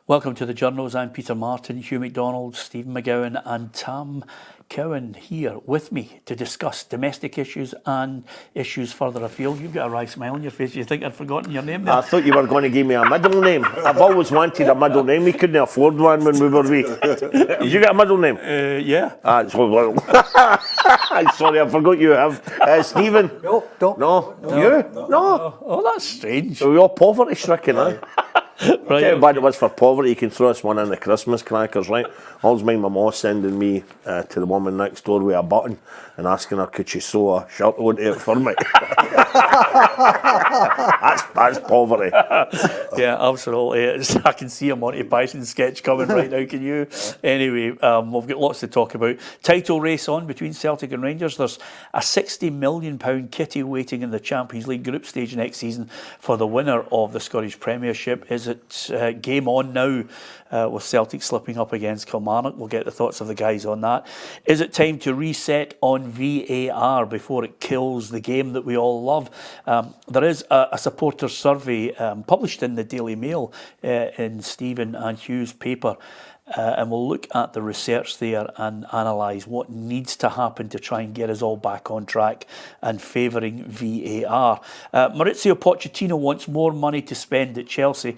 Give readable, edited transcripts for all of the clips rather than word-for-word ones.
Welcome to the Journos. I'm Peter Martin, Hugh McDonald, Stephen McGowan and Tam Cowan here with me to discuss domestic issues and issues further afield. You've got a wry smile on your face. You think I'd forgotten your name there? I thought you were going to give me a middle name. I've always wanted a middle name. We couldn't afford one when we were wee. Did you get a middle name? Yeah. Well, sorry, I forgot you have. Stephen? No. You? No. Oh, that's strange. So we're all poverty stricken, eh? Right, Tell you bad it was for poverty, you can throw us one in the Christmas crackers, right? I always mind my mum sending me to the woman next door with a button and asking her, could she sew a shirt onto it for me? that's poverty. Yeah, absolutely. I can see a Monty Python sketch coming right now, can you? Anyway, we've got lots to talk about. Title race on between Celtic and Rangers. There's a £60 million kitty waiting in the Champions League group stage next season for the winner of the Scottish Premiership. Is it game on now with Celtic slipping up against Kilmarnock? We'll get the thoughts of the guys on that. Is it time to reset on VAR before it kills the game that we all love? There is a supporter survey published in the Daily Mail in Stephen and Hugh's paper. And we'll look at the research there and analyse what needs to happen to try and get us all back on track and favouring VAR. Maurizio Pochettino wants more money to spend at Chelsea.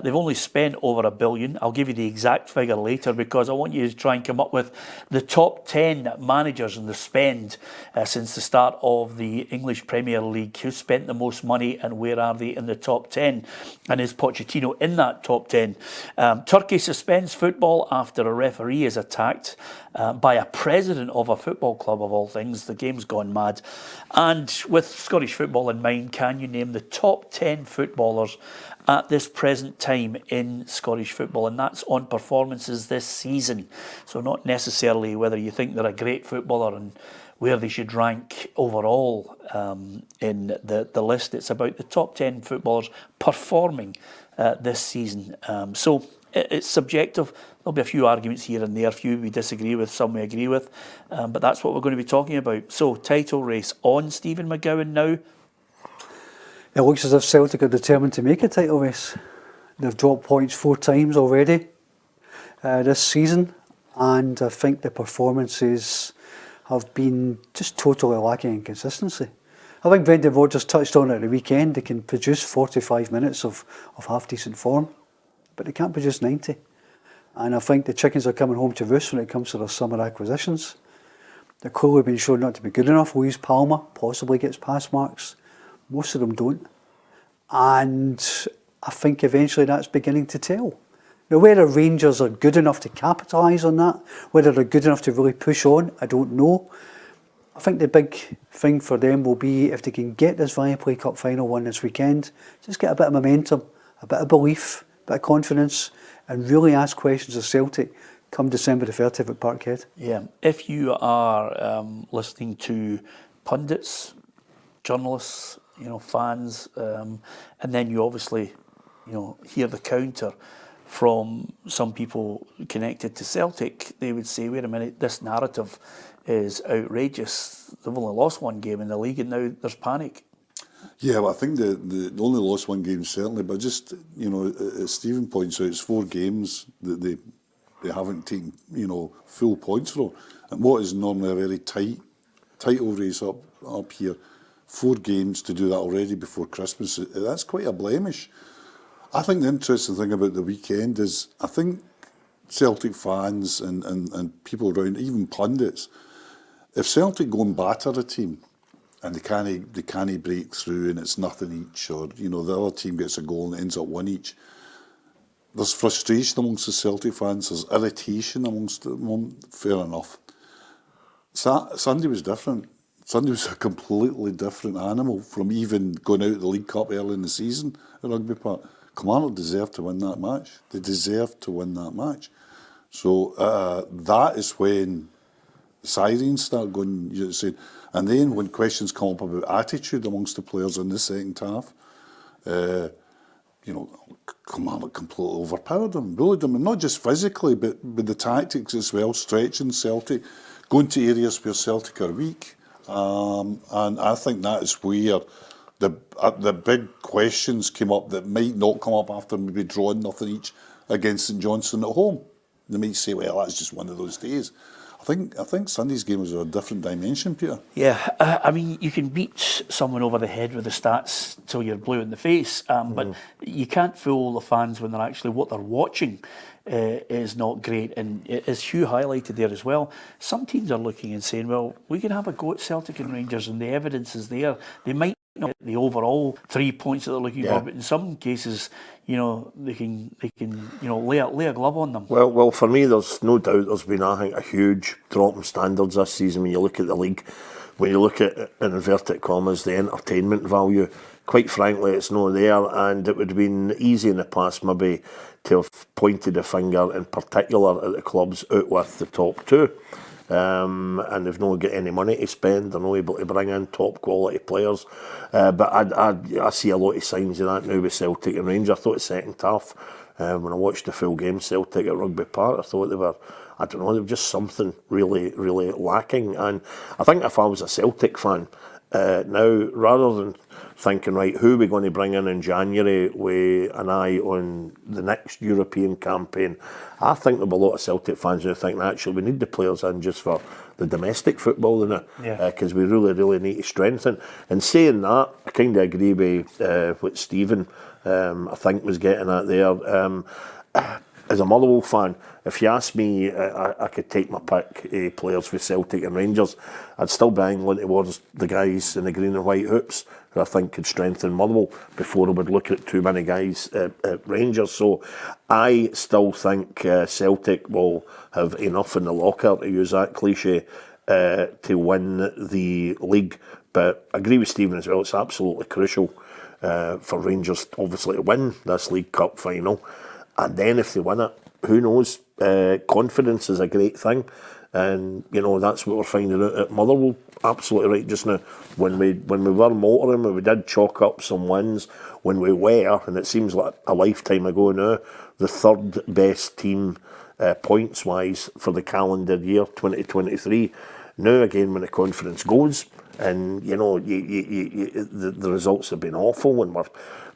They've only spent over £1 billion. I'll give you the exact figure later because I want you to try and come up with the top 10 managers in the spend since the start of the English Premier League. Who spent the most money and where are they in the top 10? And is Pochettino in that top 10? Turkey suspends football after a referee is attacked by a president of a football club, of all things. The game's gone mad. And with Scottish football in mind, can you name the top 10 footballers at this present time in Scottish football? And that's on performances this season. So not necessarily whether you think they're a great footballer and where they should rank overall in the list. It's about the top 10 footballers performing this season. So it's subjective. There'll be a few arguments here and there, a few we disagree with, some we agree with, but that's what we're going to be talking about. So, title race on. Stephen McGowan now. It looks as if Celtic are determined to make a title race. They've dropped points 4 times already this season, and I think the performances have been just totally lacking in consistency. I think Brendan Rodgers touched on it at the weekend. They can produce 45 minutes of half-decent form, but they can't produce 90. And I think the chickens are coming home to roost when it comes to their summer acquisitions. They're clearly been shown not to be good enough. Luis Palma possibly gets pass marks. Most of them don't. And I think eventually that's beginning to tell. Now, whether Rangers are good enough to capitalise on that, whether they're good enough to really push on, I don't know. I think the big thing for them will be if they can get this Viaplay Cup final won this weekend, just get a bit of momentum, a bit of belief, a bit of confidence, and really ask questions of Celtic come December the 30th at Parkhead. Yeah, if you are listening to pundits, journalists, fans, and then you obviously, hear the counter from some people connected to Celtic, they would say, wait a minute, this narrative is outrageous. They've only lost one game in the league and now there's panic. Yeah, well, I think they only lost one game, certainly, but just, as Stephen points out, it's 4 games that they haven't taken, full points from. And what is normally a very tight title race up here, 4 games to do that already before Christmas, that's quite a blemish. I think the interesting thing about the weekend is, I think Celtic fans and people around, even pundits, if Celtic go and batter a team, and they can't break through and it's nothing each, or the other team gets a goal and it ends up 1 each. There's frustration amongst the Celtic fans, there's irritation amongst them, fair enough. Sunday was different. Sunday was a completely different animal from even going out of the League Cup early in the season at Rugby Park. Kilmarnock deserved to win that match. They deserved to win that match. So that is when sirens start going, and then when questions come up about attitude amongst the players in the second half, Kilmarnock completely overpowered them, bullied them, and not just physically, but with the tactics as well, stretching Celtic, going to areas where Celtic are weak, and I think that is where the big questions came up that might not come up after maybe drawing nothing each against St Johnstone at home. They might say, well, that's just one of those days. I think Sunday's game was a different dimension, Peter. Yeah, I mean, you can beat someone over the head with the stats till you're blue in the face, but you can't fool the fans when they're actually what they're watching is not great. And as Hugh highlighted there as well, some teams are looking and saying, well, we can have a go at Celtic and Rangers, and the evidence is there. They might not get the overall 3 points that they're looking for, but in some cases, they can lay a glove on them. Well, for me, there's no doubt there's been, I think, a huge drop in standards this season when you look at the league. When you look at, in inverted commas, the entertainment value, quite frankly, it's not there, and it would have been easy in the past maybe to have pointed a finger in particular at the clubs out with the top two. And they've not got any money to spend. They're not able to bring in top quality players. But I see a lot of signs of that now with Celtic and Rangers. I thought the second half, when I watched the full game, Celtic at Rugby Park, I thought they were just something really, really lacking. And I think if I was a Celtic fan now, rather than thinking, right, who are we going to bring in January with an eye on the next European campaign, I think there'll be a lot of Celtic fans who think, actually, we need the players in just for the domestic football in it, because we really, really need to strengthen. And saying that, I kind of agree with what Stephen, I think, was getting at there. As a Motherwell fan, if you ask me, I could take my pick of players for Celtic and Rangers. I'd still be angling towards the guys in the green and white hoops who I think could strengthen Motherwell before I would look at too many guys at Rangers. So I still think Celtic will have enough in the locker, to use that cliche, to win the league. But I agree with Stephen as well, it's absolutely crucial for Rangers, obviously, to win this League Cup final. And then if they win it, who knows? Confidence is a great thing. And, that's what we're finding out at Motherwell. Absolutely right just now. When we were motoring, when we did chalk up some wins, when we were, and it seems like a lifetime ago now, the third best team points-wise for the calendar year 2023. Now, again, when the confidence goes, and, the results have been awful, and we're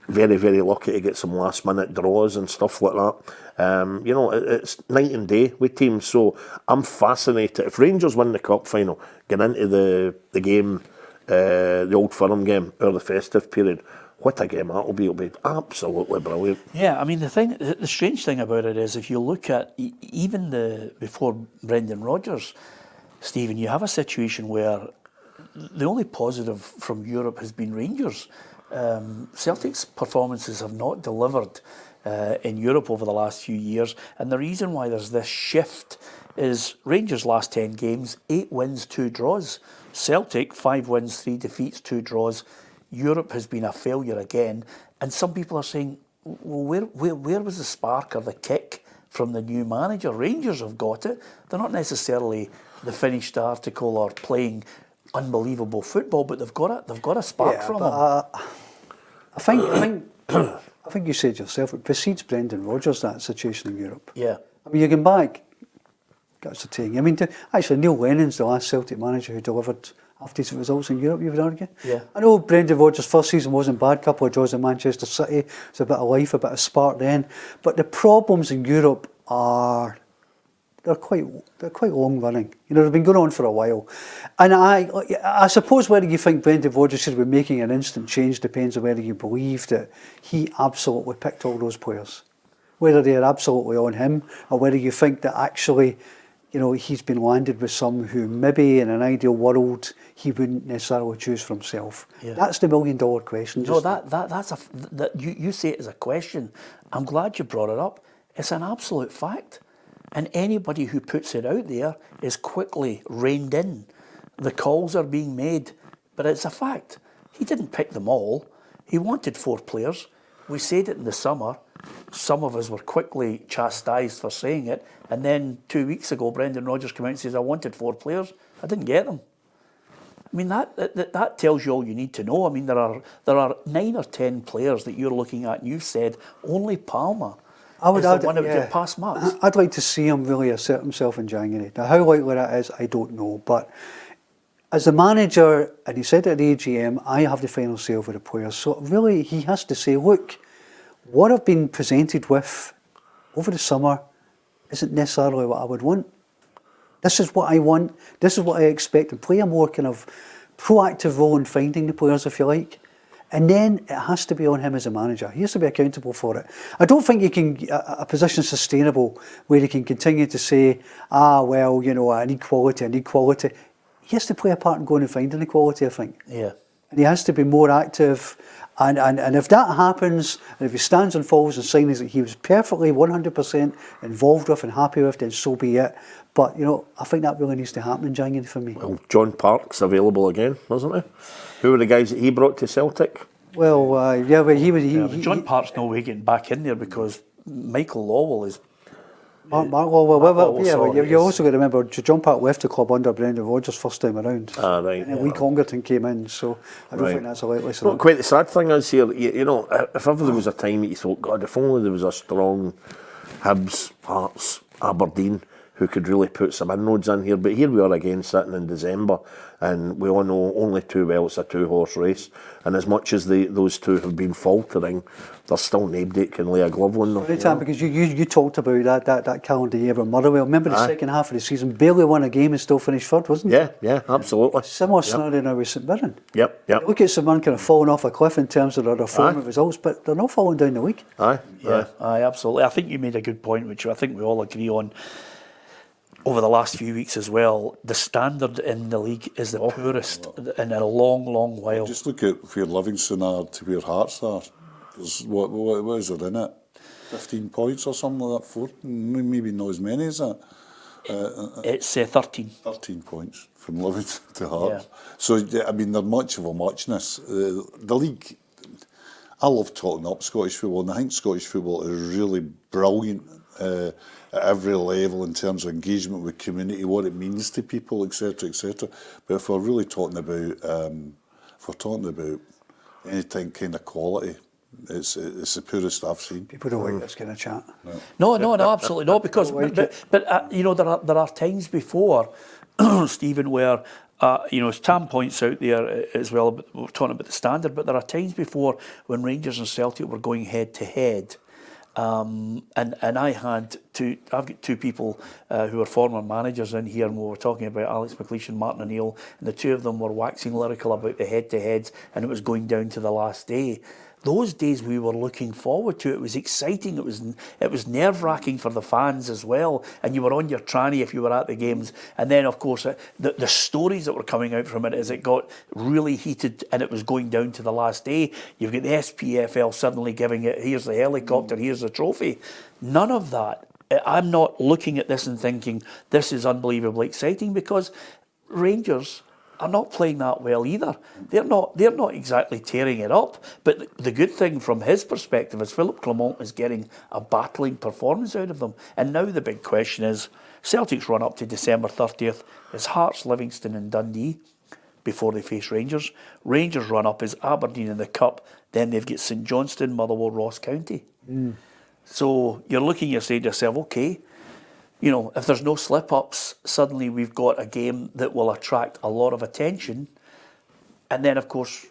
very, very lucky to get some last-minute draws and stuff like that. It's night and day with teams, so I'm fascinated. If Rangers win the cup final, get into the game, the Old Firm game, or the festive period, what a game that will be. It'll be absolutely brilliant. Yeah, I mean, the strange thing about it is, if you look at even before Brendan Rodgers, Stephen, you have a situation where the only positive from Europe has been Rangers. Celtic's performances have not delivered in Europe over the last few years, and the reason why there's this shift is Rangers' last 10 games, 8 wins, 2 draws. Celtic, 5 wins, 3 defeats, 2 draws. Europe has been a failure again, and some people are saying, well, where was the spark or the kick from the new manager? Rangers have got it. They're not necessarily the finished article or playing unbelievable football, but they've got a spark from them. I think you said yourself, it precedes Brendan Rodgers, that situation in Europe. Yeah. I mean, you can back, that's the thing. I mean, actually, Neil Lennon's the last Celtic manager who delivered half-decent results in Europe, you would argue. Yeah. I know Brendan Rodgers' first season wasn't bad, couple of draws in Manchester City, it's a bit of life, a bit of spark then, but the problems in Europe are... They're quite long running. They've been going on for a while. And I suppose whether you think Brendan Rodgers should be making an instant change depends on whether you believe that he absolutely picked all those players. Whether they're absolutely on him, or whether you think that actually, he's been landed with some who maybe in an ideal world he wouldn't necessarily choose for himself. Yeah. That's the $1 million question. No, you say it as a question. I'm glad you brought it up. It's an absolute fact. And anybody who puts it out there is quickly reined in. The calls are being made, but it's a fact. He didn't pick them all. He wanted 4 players. We said it in the summer. Some of us were quickly chastised for saying it. And then 2 weeks ago, Brendan Rodgers came out and says, I wanted 4 players. I didn't get them. I mean, that tells you all you need to know. I mean, there are 9 or 10 players that you're looking at, and you've said only Palmer is the one that would get past marks. I'd like to see him really assert himself in January. Now, how likely that is, I don't know. But as the manager, and he said at the AGM, I have the final say over the players. So really, he has to say, look, what I've been presented with over the summer isn't necessarily what I would want. This is what I want. This is what I expect, and play a more kind of proactive role in finding the players, if you like. And then it has to be on him as a manager. He has to be accountable for it. I don't think you can a position sustainable where he can continue to say, well, you know, I need quality. He has to play a part in going and finding the quality, I think. Yeah. And he has to be more active. And if that happens, and if he stands and falls and signings that he was perfectly 100% involved with and happy with, then so be it. But, you know, I think that really needs to happen in January for me. Well, John Park's available again, wasn't he? Who were the guys that he brought to Celtic? Well, but he was... But John Park's no way getting back in there because Michael Lowell is... Well, you also got to remember, John Park left the club under Brendan Rogers first time around. Right. And then Lee Congerton came in, so I don't think that's a likely Well, scenario. quite the sad thing is here, you know, if ever there was a time that you thought, God, if only there was a strong Hibs, Hearts, Aberdeen who could really put some inroads in here. But here we are again sitting in December, and we all know only too well it's a two-horse race. And as much as those two have been faltering, there's still nobody that can lay a glove on them. Every time, because you talked about that calendar year with Motherwell. Remember the second half of the season, barely won a game and still finished third, wasn't it? Yeah, absolutely. Similar scenario now with St Mirren. Yep. Look at St Mirren kind of falling off a cliff in terms of their form of results, but they're not falling down the league. Aye, absolutely. I think you made a good point, which I think we all agree on. Over the last few weeks as well, the standard in the league is the poorest in a long, long while. Just look at where Livingston are to where Hearts are. There's, what is there in it? 15 points or something like that? 14, maybe not as many as that. It's 13. 13 points from Livingston to Hearts. Yeah. So, I mean, they're much of a muchness. The league, I love talking up Scottish football, and I think Scottish football is really brilliant at every level in terms of engagement with community, what it means to people, etc., etc. But if we're really talking about, anything kind of quality, it's the poorest I've seen. People don't like this kind of chat. No, absolutely not. Because, but you know, there are times before, Stephen, where as Tam points out there as well, we're talking about the standard, but there are times before when Rangers and Celtic were going head to head. And I've got two people who are former managers in here, and we were talking about Alex McLeish and Martin O'Neill, and the two of them were waxing lyrical about the head-to-heads, and it was going down to the last day. Those days we were looking forward to. It was exciting. It was nerve-wracking for the fans as well. And you were on your tranny if you were at the games. And then, of course, the stories that were coming out from it as it got really heated and it was going down to the last day. You've got the SPFL suddenly giving it, here's the helicopter, here's the trophy. None of that. I'm not looking at this and thinking this is unbelievably exciting, because Rangers are not playing that well either. They're not exactly tearing it up. But the good thing from his perspective is Philippe Clement is getting a battling performance out of them. And now the big question is, Celtic's run up to December 30th is Hearts, Livingston and Dundee before they face Rangers. Rangers run up is Aberdeen in the Cup, then they've got St Johnstone, Motherwell, Ross County. So you're saying to yourself, okay, you know, if there's no slip-ups, suddenly we've got a game that will attract a lot of attention. And then, of course,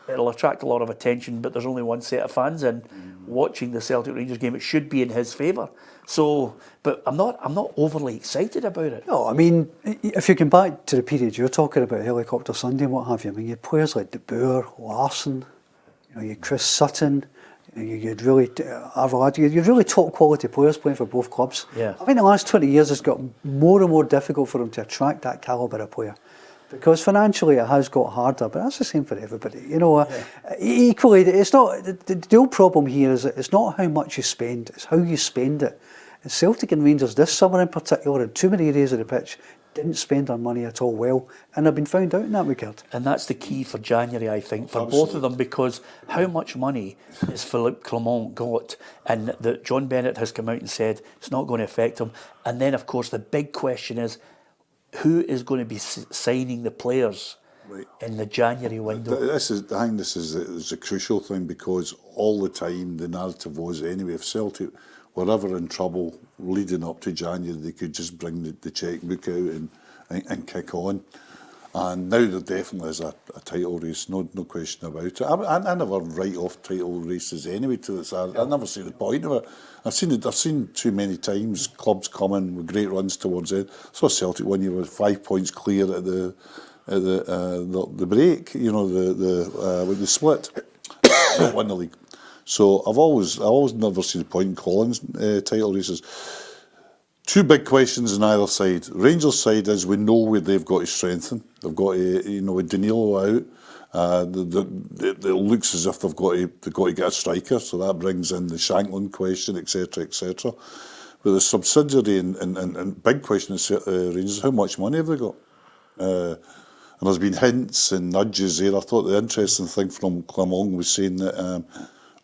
it'll attract a lot of attention, but there's only one set of fans in watching the Celtic Rangers game. It should be in his favour. So, but I'm not overly excited about it. No, I mean, if you come back to the period you're talking about, Helicopter Sunday and what have you, I mean, you had players like De Boer, Larsson, you had Chris Sutton. You'd really top quality players playing for both clubs. Yeah. I think the last 20 years it's got more and more difficult for them to attract that calibre of player, because financially it has got harder. But that's the same for everybody. Equally, it's not the real problem here is that it's not how much you spend; it's how you spend it. And Celtic and Rangers this summer in particular, in too many areas of the pitch, didn't spend their money at all well, and have been found out in that regard. And that's the key for January, I think, for both of them, because how much money has Philippe Clement got? And that John Bennett has come out and said it's not going to affect him. And then, of course, the big question is, who is going to be signing the players in the January window? I think this is a crucial thing, because all the time the narrative was, anyway, if Celtic were ever in trouble leading up to January, they could just bring the chequebook out and kick on. And now there definitely is a title race, no question about it. I never write off title races anyway. I never see the point of it. I've seen too many times clubs coming with great runs towards it. So Celtic one year was 5 points clear at the break. You know, with the split, not win the league. So I always never see the point in calling title races. Two big questions on either side. Rangers' side is we know where they've got to strengthen. They've got to, with Danilo out, it looks as if they've got to get a striker. So that brings in the Shankland question, etc., etc. But the subsidiary and big question is Rangers: how much money have they got? And there's been hints and nudges there. I thought the interesting thing from Clement was saying that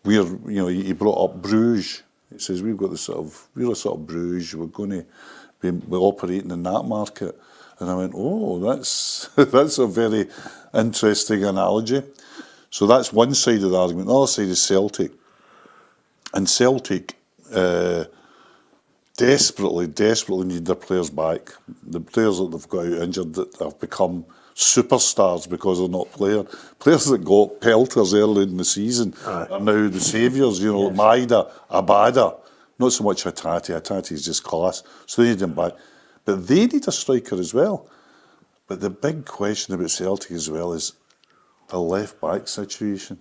he brought up Bruges. He says we're a sort of Bruges. We're going to be operating in that market. And I went, oh, that's a very interesting analogy. So that's one side of the argument. The other side is Celtic. And Celtic desperately need their players back. The players that they've got out injured that have become superstars because they're not players. Players that got pelters early in the season are now the saviours. You know, Maida, Abada, not so much Hatate. Hatate is just class. So they need them back. But they need a striker as well. But the big question about Celtic as well is the left-back situation.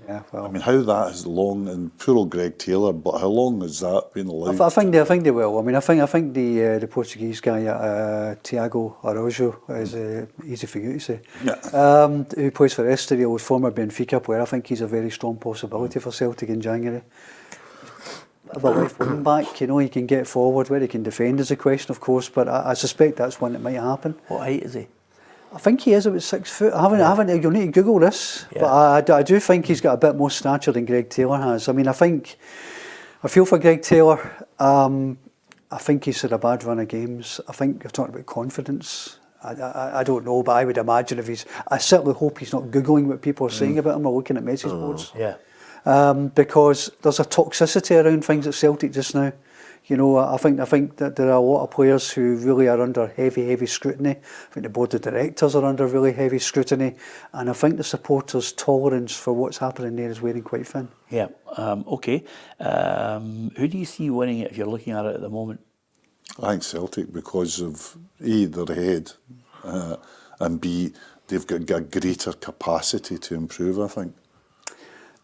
Yeah, well, I mean, how that is long, and poor old Greg Taylor, but how long has that been allowed? I think they will. I mean, I think the Portuguese guy, Tiago Araújo, is easy for you to say. Yeah. Who plays for Estoril, former Benfica player. I think he's a very strong possibility for Celtic in January. Of a left wing back, you know, he can get forward where he can defend is a question, of course, but I suspect that's one that might happen. What height is he? I think he is about 6 foot. I haven't. You'll need to Google this, but I do think he's got a bit more stature than Greg Taylor has. I mean, I feel for Greg Taylor. I think he's had a bad run of games. I think you're talking about confidence. I don't know, but I would imagine I certainly hope he's not Googling what people are saying about him or looking at message boards. Yeah. Because there's a toxicity around things at Celtic just now. You know, I think that there are a lot of players who really are under heavy scrutiny. I think the board of directors are under really heavy scrutiny, and I think the supporters' tolerance for what's happening there is wearing quite thin. Yeah. Okay. Who do you see winning it if you're looking at it at the moment? I think Celtic, because of A, their head, and B, they've got a greater capacity to improve, I think.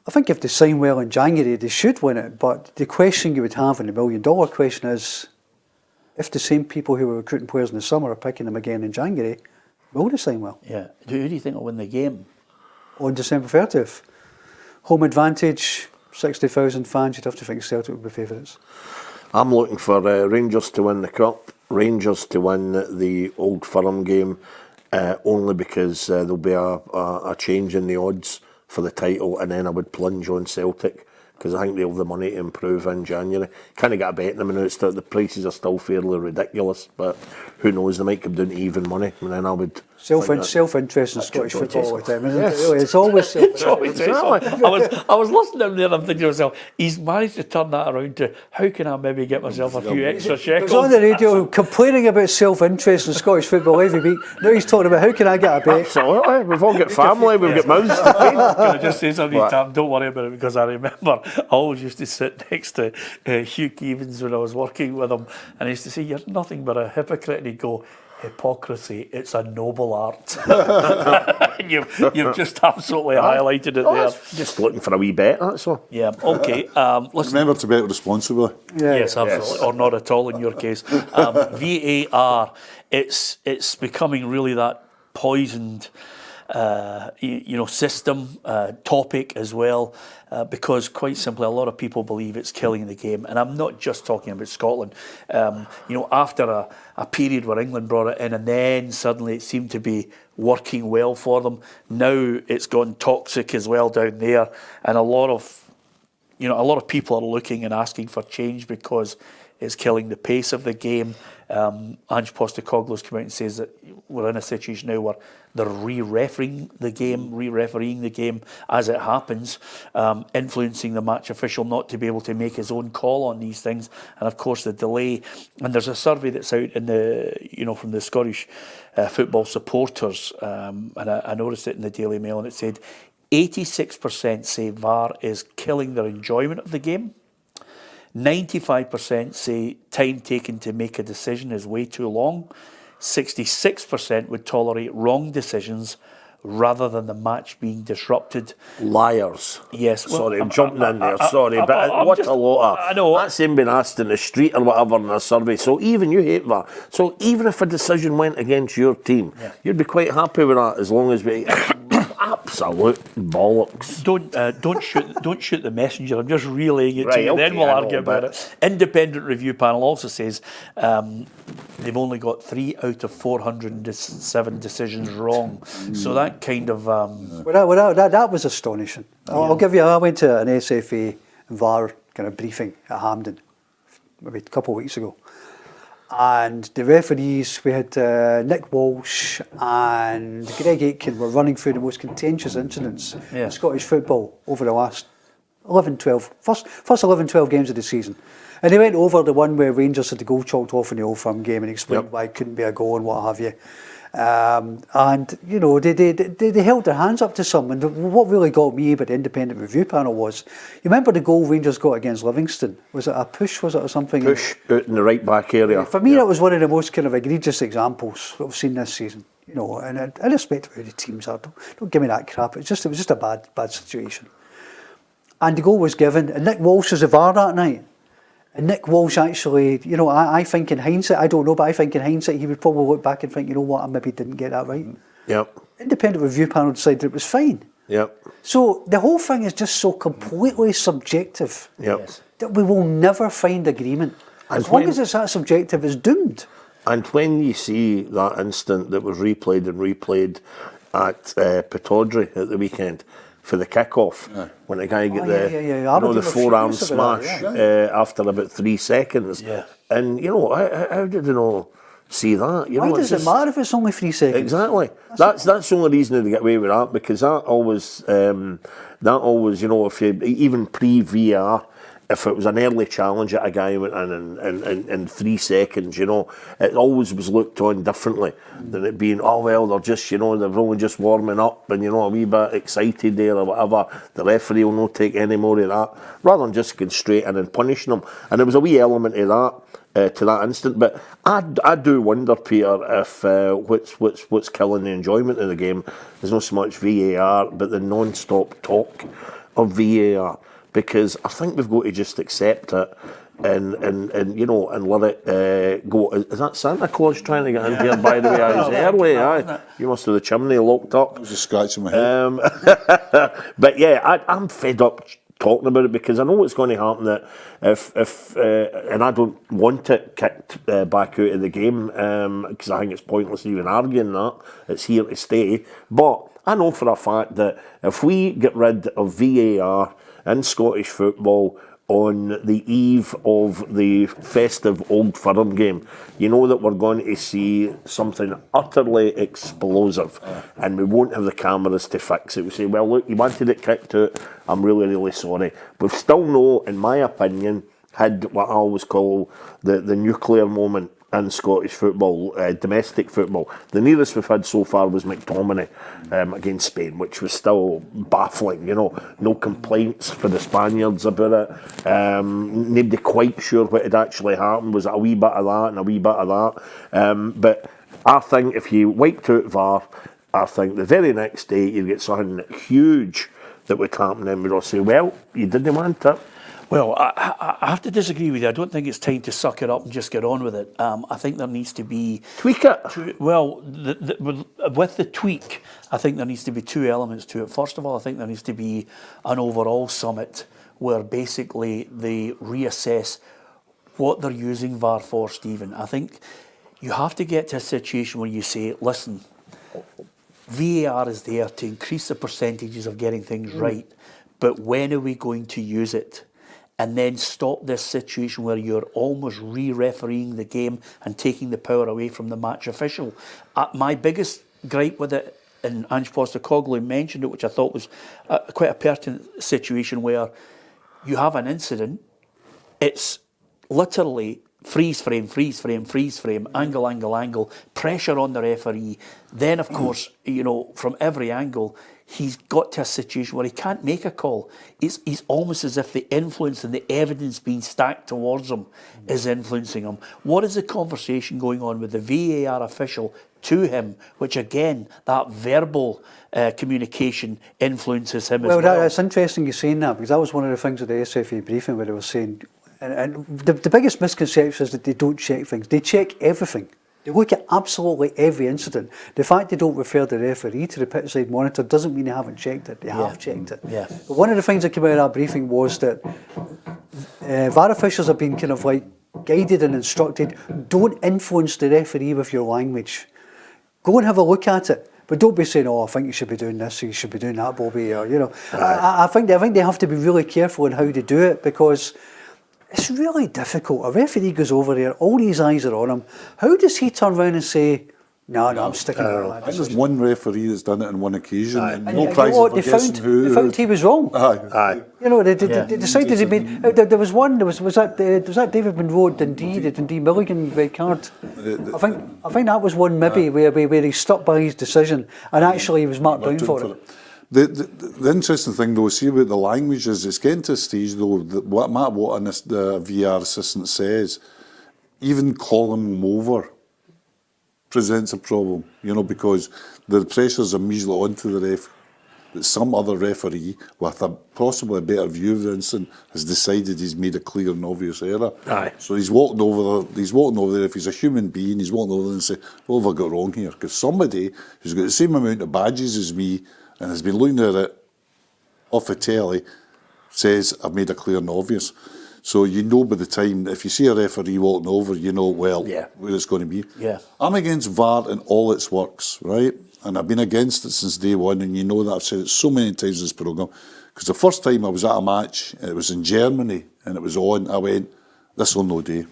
I think if they sign well in January, they should win it. But the question you would have, and the $1 million question is, if the same people who were recruiting players in the summer are picking them again in January, will they sign well? Yeah. Who do you think will win the game? On December 30th. Home advantage, 60,000 fans, you'd have to think Celtic would be favourites. I'm looking for Rangers to win the Cup, Rangers to win the Old Firm game, only because there'll be a change in the odds for the title, and then I would plunge on Celtic because I think they'll have the money to improve in January. Kind of get a bet in them, and the prices are still fairly ridiculous, but who knows, they might come down to even money, and then I would... Self-interest in Scottish football all the time, isn't it? Really, it's always self-interest. I was listening there and I'm thinking to myself, he's managed to turn that around to how can I maybe get myself a few extra shekels? He was on the radio complaining about self-interest in Scottish football every week. Now he's talking about how can I get a bet? Absolutely, we've all got family, we've got mouths to feed. Can I just say something, Tam? Don't worry about it, because I remember I always used to sit next to Hugh Keevins when I was working with him, and he used to say, you're nothing but a hypocrite, and he'd go, hypocrisy, it's a noble art. you've just absolutely highlighted it there. Just looking for a wee bet, that's all. Yeah, okay. Remember to bet responsibly. Yes, absolutely, or not at all in your case. VAR, it's becoming really that poisoned system, topic as well, because quite simply a lot of people believe it's killing the game, and I'm not just talking about Scotland. After a period where England brought it in and then suddenly it seemed to be working well for them, now it's gone toxic as well down there, and a lot of people are looking and asking for change because it's killing the pace of the game. Ange Postecoglou's come out and says that we're in a situation now where they're re-refereeing the game as it happens, influencing the match official not to be able to make his own call on these things. And of course the delay. And there's a survey that's out in from the Scottish football supporters, and I noticed it in the Daily Mail, and it said 86% say VAR is killing their enjoyment of the game. 95% say time taken to make a decision is way too long. 66% would tolerate wrong decisions rather than the match being disrupted. Liars. Yes. Well, sorry, I'm jumping in there. Sorry, but what a lot of... I know. That's him being asked in the street or whatever in a survey. So even you hate that. So even if a decision went against your team, you'd be quite happy with that as long as we... Absolute bollocks. Don't shoot the messenger. I'm just relaying it to you. Okay, then we'll argue about it. Independent review panel also says they've only got 3 out of 407 decisions wrong. So that kind of that was astonishing. I'll give you. I went to an SFA VAR kind of briefing at Hampden maybe a couple of weeks ago. And the referees, we had Nick Walsh and Greg Aitken were running through the most contentious incidents in Scottish football over the last 11-12, first 11-12 games of the season. And they went over the one where Rangers had the goal chalked off in the Old Firm game and explained why it couldn't be a goal and what have you. And, you know, they held their hands up to some. And what really got me about the independent review panel was, you remember the goal Rangers got against Livingston? Was it a push, was it, or something? Push out in the right back area. For me, that was one of the most kind of egregious examples that I've seen this season. You know, and I respect who the teams are. Don't give me that crap. It was just a bad situation. And the goal was given, and Nick Walsh was the VAR that night. And Nick Walsh actually, you know, I think in hindsight, I don't know, but I think in hindsight he would probably look back and think, you know what, I maybe didn't get that right. Yep. Independent review panel decided it was fine. Yep. So the whole thing is just so completely subjective that we will never find agreement. As long as it's that subjective, it's doomed. And when you see that instant that was replayed at Pittodrie at the weekend, for the kick-off, when the guy got the forearm smash after about 3 seconds. Yeah. And, you know, how did they not see that? You Why know, does it matter if it's only 3 seconds? Exactly. That's the only reason to get away with that, because that always, you know, if you, even pre-VAR, if it was an early challenge at a guy in 3 seconds, you know, it always was looked on differently than it being, oh, well, they're just, you know, they're only just warming up and, you know, a wee bit excited there or whatever. The referee will not take any more of that, rather than just going straight in and punishing them. And there was a wee element of that to that instant. But I do wonder, Peter, if what's killing the enjoyment of the game is not so much VAR, but the non-stop talk of VAR. Because I think we've got to just accept it and you know, and let it go. Is that Santa Claus trying to get into here, by the way? It's early, aye. You must have the chimney locked up. I was just scratching my head. But yeah, I'm fed up talking about it, because I know it's going to happen that if and I don't want it kicked back out of the game, because I think it's pointless even arguing that. It's here to stay. But I know for a fact that if we get rid of VAR in Scottish football on the eve of the festive Old Firm game, you know that we're going to see something utterly explosive, and we won't have the cameras to fix it. We say, well, look, you wanted it kicked out, I'm really, really sorry. We've still no, in my opinion, had what I always call the nuclear moment in Scottish football, domestic football. The nearest we've had so far was McTominay against Spain, which was still baffling, you know. No complaints for the Spaniards about it. Nobody quite sure what had actually happened. Was it a wee bit of that and a wee bit of that? But I think if you wiped out VAR, I think the very next day you'd get something huge that would happen, and we'd all say, well, you didn't want it. Well, I have to disagree with you. I don't think it's time to suck it up and just get on with it. I think there needs to be... Tweak it. Well, with the tweak, I think there needs to be 2 elements to it. First of all, I think there needs to be an overall summit where basically they reassess what they're using VAR for, Stephen. I think you have to get to a situation where you say, listen, VAR is there to increase the percentages of getting things right, but when are we going to use it? and then stop this situation where you're almost re-refereeing the game and taking the power away from the match official. My biggest gripe with it, and Ange Postecoglou mentioned it, which I thought was quite a pertinent situation, where you have an incident, it's literally freeze frame, angle, pressure on the referee. Then, of course, from every angle, he's got to a situation where he can't make a call. He's almost as if the influence and the evidence being stacked towards him is influencing him. What is the conversation going on with the VAR official to him, which again, that verbal communication influences him as well? Well, it's interesting you're saying that, because that was one of the things at the SFA briefing where they were saying, and the biggest misconception is that they don't check things. They check everything. They look at absolutely every incident. The fact they don't refer the referee to the pitchside monitor doesn't mean they haven't checked it. They have checked it. Yeah. But one of the things that came out of that briefing was that VAR officials have been kind of like guided and instructed, don't influence the referee with your language. Go and have a look at it. But don't be saying, I think you should be doing this, or you should be doing that, Bobby, or, I think they have to be really careful in how they do it, because it's really difficult. A referee goes over there, all these eyes are on him. How does he turn around and say, no, I'm sticking with that? I think there's one referee that's done it on one occasion, and no you prize know what, for guessing who. they found he was wrong. Aye. They decided he made. There was one. Was that David Monroe at Dundee, the Dundee Milligan red card? I think that was one maybe where he stuck by his decision and actually he was marked down for it. The interesting thing though, see about the language is it's getting to a stage though that what the VR assistant says, even calling him over presents a problem, because the pressure's immediately onto the ref. That some other referee with possibly a better view of the incident has decided he's made a clear and obvious error. Aye. So he's walking over there. If he's a human being, he's walking over there and saying, "What have I got wrong here?" Because somebody who's got the same amount of badges as me and has been looking at it off the telly says, "I've made a clear and obvious." So by the time, if you see a referee walking over, where it's going to be. Yeah. I'm against VAR in all its works, right? And I've been against it since day one, and that I've said it so many times in this programme. Because the first time I was at a match, it was in Germany, and it was on, I went, this will not do.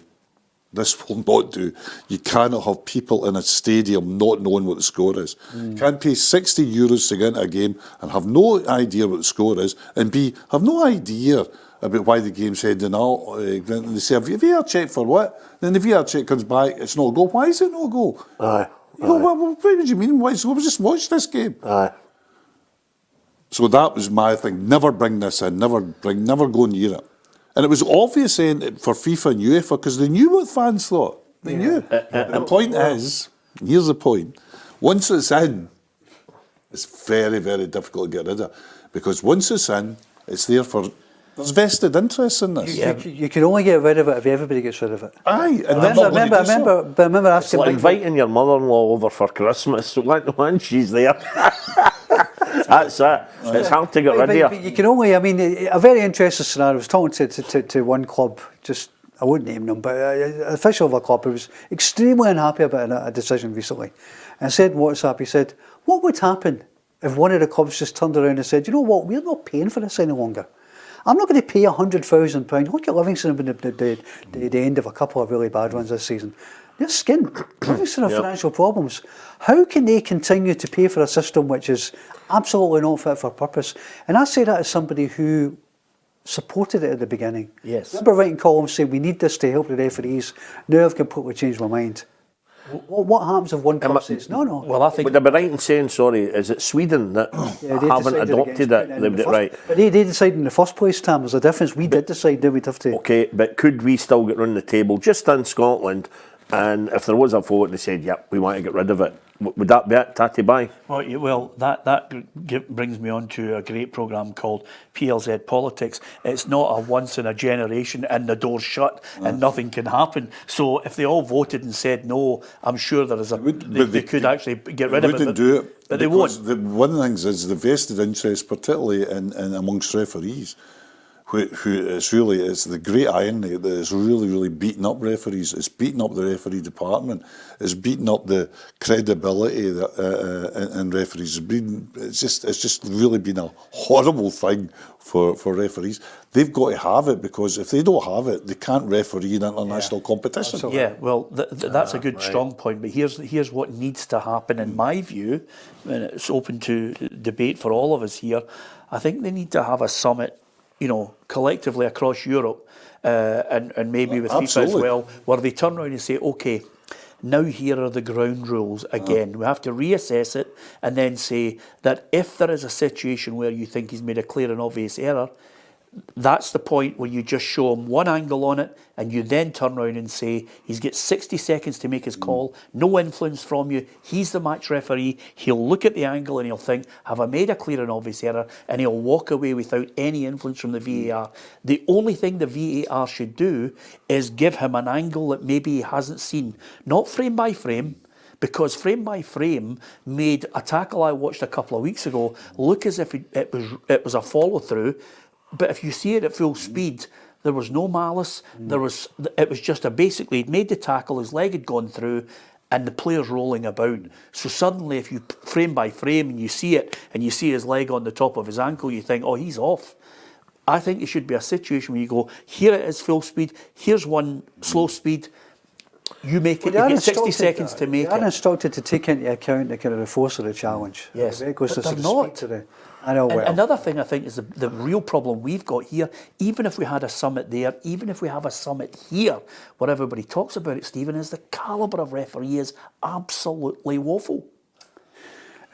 This will not do. You cannot have people in a stadium not knowing what the score is. You can't pay €60 to get into a game and have no idea what the score is, and have no idea about why the game's heading out. They say, have you VR check for what? Then the VR check comes back, it's not a goal. Why is it not a goal? Aye. What would you mean? Why? So we just watched this game. Aye. So that was my thing. Never bring this in. Never go near it. And it was obvious for FIFA and UEFA because they knew what fans thought. They knew. The point is, here's the point. Once it's in, it's very, very difficult to get rid of. Because once it's in, it's there for... There's vested interest in this. You can only get rid of it if everybody gets rid of it. Aye. I remember It's asking like inviting your mother-in-law over for Christmas when she's there. That's it. It's hard to get rid of you. You can only, a very interesting scenario. I was talking to one club, I wouldn't name them, but an official of a club who was extremely unhappy about a decision recently. And said in WhatsApp, he said, what would happen if one of the clubs just turned around and said, you know what, we're not paying for this any longer. I'm not going to pay £100,000. Look at Livingston at the end of a couple of really bad ones this season. They're skinned. Livingston have financial problems. How can they continue to pay for a system which is absolutely not fit for purpose? And I say that as somebody who supported it at the beginning. Yes. I remember writing columns saying we need this to help the referees. Now I've completely changed my mind. What happens if one club says no? Well, I think... Would I be right in saying, is it Sweden that haven't adopted it? They did it right. But they decided in the first place, Tam. There's a difference. We did decide that we'd have to... Okay, but could we still get round the table, just in Scotland, and if there was a vote and they said, yep, we want to get rid of it, would that be it, Tatty Bye? Well, that brings me on to a great programme called PLZ Politics. It's not a once in a generation and the door's shut and nothing can happen. So if they all voted and said no, I'm sure there is they could actually get rid of it. They wouldn't do it. But they won't. One of the things is the vested interest, particularly in amongst referees, who it's the great irony that it's really, really beating up referees. It's beating up the referee department. It's beating up the credibility in referees. It's just really been a horrible thing for referees. they've got to have it, because if they don't have it, they can't referee in international competition. Absolutely. Yeah, well, that's a good strong point. But here's what needs to happen, in my view, and it's open to debate for all of us here. I think they need to have a summit, collectively across Europe, and maybe with FIFA as Absolutely. well, where they turn around and say, okay, now here are the ground rules again. We have to reassess it and then say that if there is a situation where you think he's made a clear and obvious error, that's the point where you just show him one angle on it, and you then turn around and say he's got 60 seconds to make his call, no influence from you, he's the match referee, he'll look at the angle and he'll think, have I made a clear and obvious error, and he'll walk away without any influence from the VAR. The only thing the VAR should do is give him an angle that maybe he hasn't seen, not frame by frame, because frame by frame made a tackle I watched a couple of weeks ago look as if it was a follow through. But if you see it at full speed, there was no malice. It was just basically he'd made the tackle, his leg had gone through, and the player's rolling about. So suddenly, if you frame by frame and you see it, and you see his leg on the top of his ankle, you think, oh, he's off. I think it should be a situation where you go, here it is full speed, here's one slow speed. You make it. You get 60 seconds to make it. They're instructed to take into account the kind of the force of the challenge. Yes, it goes but to they're sort of not. speak to the. I know. And Well, another thing I think is the real problem we've got here, even if we had a summit there, even if we have a summit here, where everybody talks about it, Stephen, is the calibre of referee is absolutely woeful.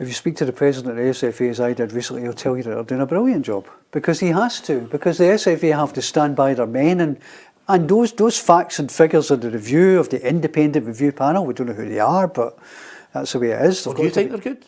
if you speak to the president of the SFA, as I did recently, he'll tell you that they're doing a brilliant job, because he has to, because the SFA have to stand by their men, and those facts and figures of the review of the independent review panel, we don't know who they are, but that's the way it is. Well, do you think they're good?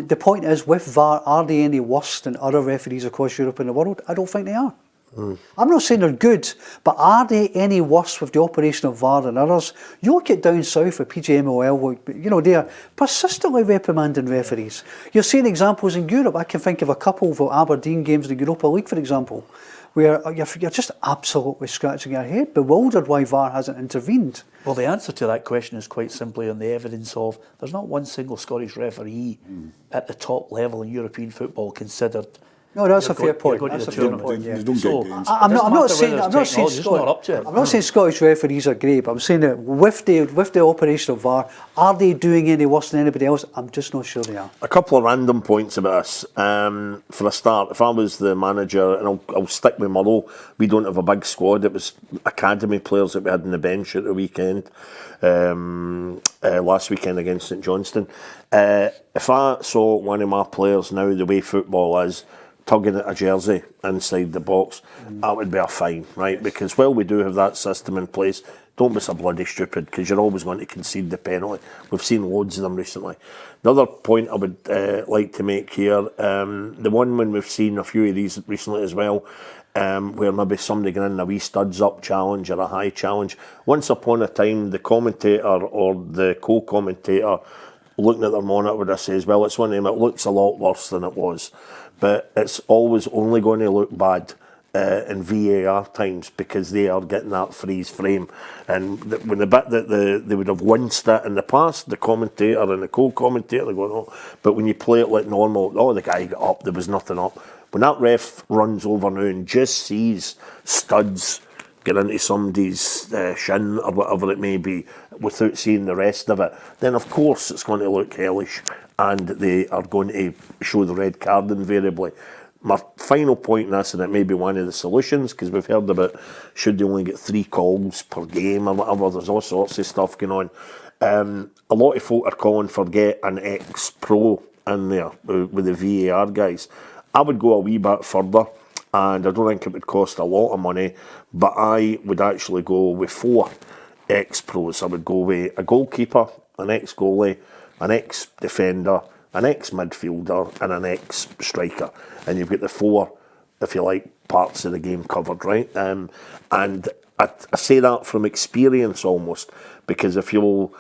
The point is, with VAR, are they any worse than other referees across Europe and the world? I don't think they are. I'm not saying they're good, but are they any worse with the operation of VAR than others? You look at down south with PGMOL, they are persistently reprimanding referees. You're seeing examples in Europe. I can think of a couple for Aberdeen games in the Europa League, for example, where you're just absolutely scratching your head, bewildered why VAR hasn't intervened. Well, the answer to that question is quite simply on the evidence of there's not one single Scottish referee at the top level in European football considered. No, that's a fair point. You're going to That's the a fair tournament. point. Yeah. You don't So, get games. I'm It doesn't not matter saying whether technology's not up to it. I'm not saying Scottish referees are great, but I'm saying that with the operation of VAR, are they doing any worse than anybody else? I'm just not sure they are. A couple of random points about this. For a start, if I was the manager, and I'll stick with Murrow, we don't have a big squad. It was academy players that we had on the bench at the weekend, last weekend against St Johnstone. If I saw one of my players now, the way football is, tugging at a jersey inside the box, that would be a fine, right? Because while we do have that system in place, don't be so bloody stupid, because you're always going to concede the penalty. We've seen loads of them recently. The other point I would like to make here, the one when we've seen a few of these recently as well, where maybe somebody getting in a wee studs up challenge or a high challenge. Once upon a time, the commentator or the co-commentator looking at their monitor would have says, well, it's one of them, it looks a lot worse than it was. But it's always only going to look bad in VAR times, because they are getting that freeze frame. And when the bit that they would have winced it in the past, the commentator and the co-commentator, they're going, oh, but when you play it like normal, oh, the guy got up, there was nothing up. When that ref runs over now and just sees studs get into somebody's shin or whatever it may be without seeing the rest of it, then of course it's going to look hellish, and they are going to show the red card invariably. My final point in this, and it may be one of the solutions, because we've heard about should they only get 3 calls per game or whatever, there's all sorts of stuff going on. A lot of folk are calling for get an ex-pro in there with the VAR guys. I would go a wee bit further, and I don't think it would cost a lot of money, but I would actually go with 4 ex-pros. I would go with a goalkeeper, an ex-goalie, an ex-defender, an ex-midfielder and an ex-striker. And you've got the 4, if you like, parts of the game covered, right? And I say that from experience almost, because if you'll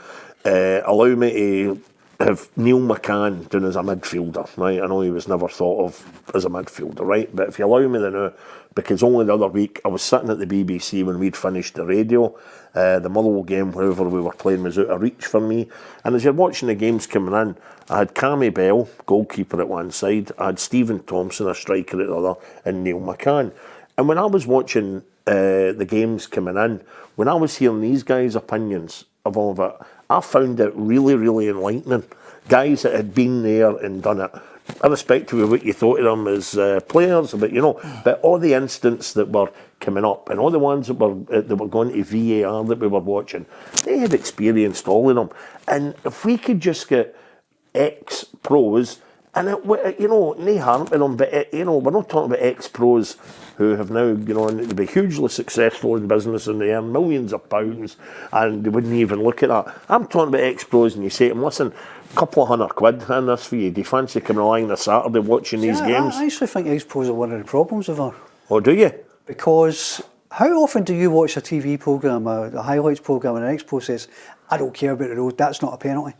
allow me to have Neil McCann down as a midfielder, right? I know he was never thought of as a midfielder, right? But if you allow me to know, because only the other week I was sitting at the BBC when we'd finished the radio, the Motherwell game, whoever we were playing was out of reach for me. And as you're watching the games coming in, I had Cammy Bell, goalkeeper at one side, I had Stephen Thompson, a striker at the other, and Neil McCann. And when I was watching the games coming in, when I was hearing these guys' opinions of all of it, I found it really, really enlightening. Guys that had been there and done it, irrespective of what you thought of them as players, but all the incidents that were coming up and all the ones that were going to VAR that we were watching, they had experienced all of them. And if we could just get ex-pros, and no harm to them, but we're not talking about ex-pros who have now gone on to be hugely successful in business and they earn millions of pounds and they wouldn't even look at that. I'm talking about ex-pros, and you say to them, listen, a couple of £100 in this for you. Do you fancy coming along on a Saturday watching these games? I actually think ex-pros are one of the problems of VAR. Oh, do you? Because how often do you watch a TV programme, a highlights programme, and an ex-pro says, I don't care about the rules, that's not a penalty?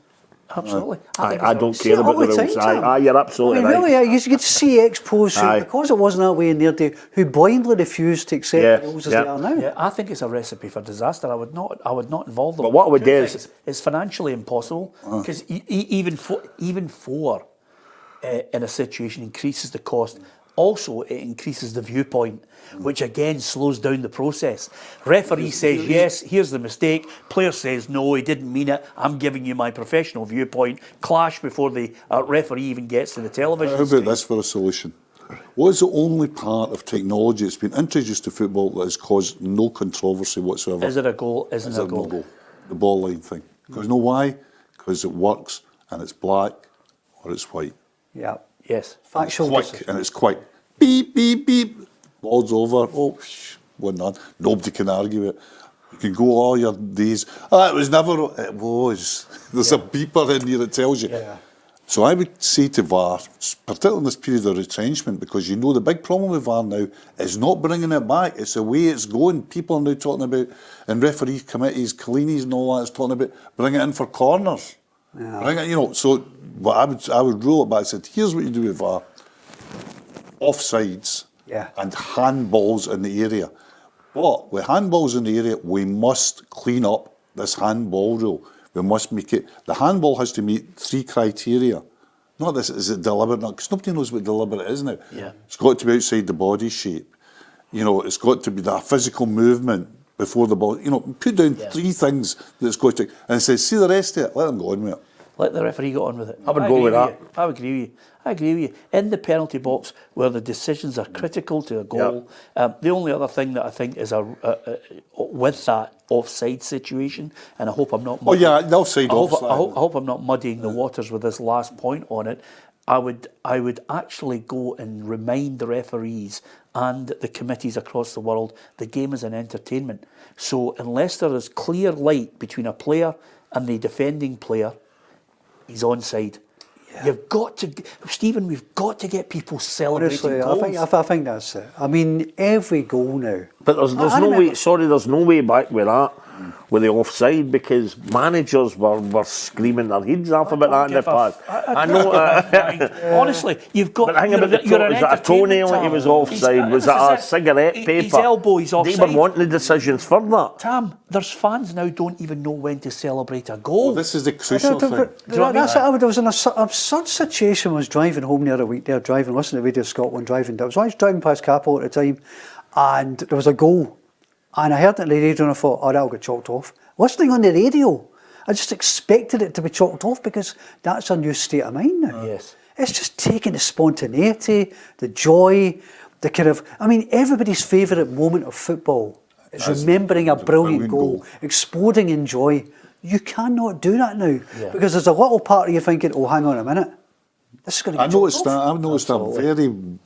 Absolutely. I don't care about the rules. You're absolutely right. Really, you could see ex-pros who, because it wasn't that way in their day, who blindly refused to accept the rules as they are now. Yeah, I think it's a recipe for disaster. I would not involve them. But what I would do is, it's financially impossible because even four in a situation increases the cost. Also, it increases the viewpoint, which again slows down the process. Referee says, yes, here's the mistake. Player says, no, he didn't mean it. I'm giving you my professional viewpoint. Clash before the referee even gets to the television How screen. about this for a solution? What is the only part of technology that's been introduced to football that has caused no controversy whatsoever? Is it a goal? Isn't it a goal? No goal? The ball line thing. Because you know why? Because it works and it's black or it's white. Yeah. Yes. Factual. Quick, and it's quick. Beep, beep, beep. Ball's over. Oh, one done. Nobody can argue it. You can go all your days. It was never. It was. There's a beeper in here that tells you. Yeah. So I would say to VAR, particularly in this period of retrenchment, because the big problem with VAR now is not bringing it back. It's the way it's going. People are now talking about, and referee committees, Collini's and all that is talking about, bring it in for corners. Yeah. Bring it, so but I would rule it back. I said, here's what you do with VAR. Offsides and handballs in the area. But with handballs in the area, we must clean up this handball rule. We must make it, the handball has to meet 3 criteria. Not this, is it deliberate? Because nobody knows what deliberate is now. Yeah. It's got to be outside the body shape. It's got to be that physical movement before the ball. Put down 3 things that it's got to, and say, see the rest of it, let them go on with it. Let the referee go on with it. I would go with that. I would agree with you. I agree with you. In the penalty box, where the decisions are critical to a goal, the only other thing that I think is with that offside situation, and I hope I'm not. The offside. I hope I'm not muddying the waters with this last point on it. I would actually go and remind the referees and the committees across the world the game is an entertainment. So unless there is clear light between a player and the defending player, he's onside. Yeah. You've got to, Stephen. We've got to get people celebrating goals. I think that's it. I mean, every goal now. But there's no way. Sorry, there's no way back with that. With the offside, because managers were screaming their heads off about that in the past. I know. Honestly, you've got. But hang about was that a toenail he was offside? Was that a cigarette paper? His elbow is offside. They were wanting the decisions for that. Tam, there's fans now don't even know when to celebrate a goal. Well, this is the crucial thing. There was an absurd situation. I was driving home the other week there, listening to Radio Scotland, I was driving past Capel at the time, and there was a goal. And I heard it on the radio and I thought, that'll get chalked off. Listening on the radio, I just expected it to be chalked off because that's a new state of mind now. Yes. It's just taking the spontaneity, the joy, the kind of... I mean, everybody's favourite moment of football is remembering a brilliant goal, exploding in joy. You cannot do that now because there's a little part of you thinking, oh, hang on a minute. This is going to get chalked off. I've noticed that very...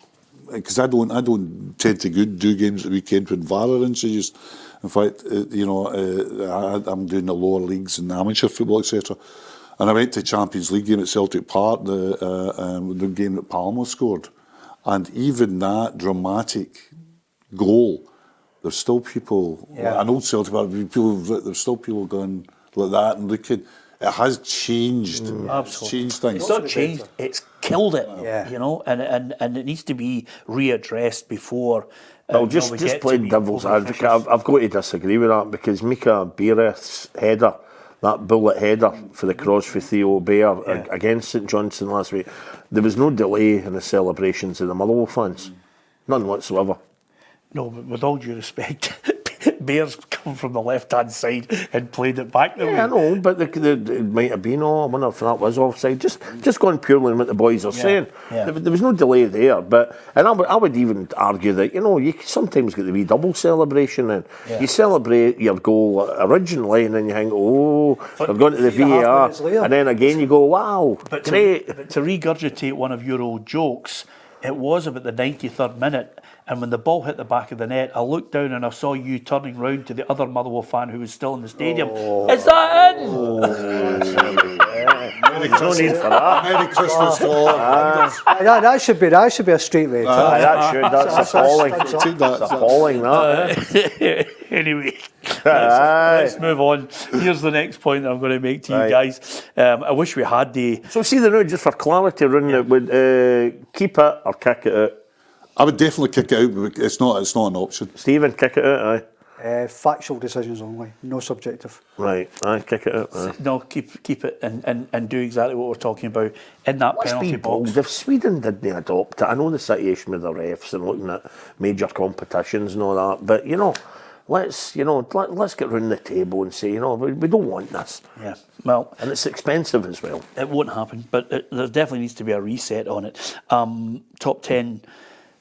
Because I don't tend to do games at the weekend when VAR are introduced. In fact, I'm doing the lower leagues and amateur football, etc. And I went to Champions League game at Celtic Park, the game that Palmer scored, and even that dramatic goal, there's still people. An old Celtic Park, there's still people going like that and looking. it has changed. It's Absolutely. changed things. It's not changed, it's killed it, Yeah. you know, and it needs to be readdressed before. Well, we just get to playing be devil's over advocate, officials. I've got to disagree with that because Mika Beereth's header, that bullet header for the cross for Theo Bayer against St Johnstone last week, there was no delay in the celebrations of the Motherwell fans. None whatsoever. No, but with all due respect, Bears come from the left-hand side and played it back the way. Yeah, I know, but it might have been, I wonder if that was offside. Just going purely on what the boys are saying. yeah. There was no delay there, and I would even argue that, you sometimes get the wee double celebration and you celebrate your goal originally and then you think, they're going to the 3.5 VAR, minutes later. and then again you go, wow, But great. to regurgitate one of your old jokes, it was about the 93rd minute, and when the ball hit the back of the net, I looked down and I saw you turning round to the other Motherwell fan who was still in the stadium. Is that in? No need for that. Merry Christmas to all. That should be a straight red. That's appalling. Take that. That's appalling, that. Anyway, let's move on. Here's the next point that I'm going to make to you guys. I wish we had the... So see the now, just for clarity, it would keep it or kick it out. I would definitely kick it out, but it's not an option. Stephen, kick it out, aye. Factual decisions only, no subjective. Right, aye, kick it out. Aye. No, keep it and do exactly what we're talking about in that Let's penalty be bold. box. If Sweden didn't adopt it, I know the situation with the refs and looking at major competitions and all that, but let's get round the table and say, we don't want this. Yeah, well, And it's expensive as well. it won't happen, but there definitely needs to be a reset on it. Top 10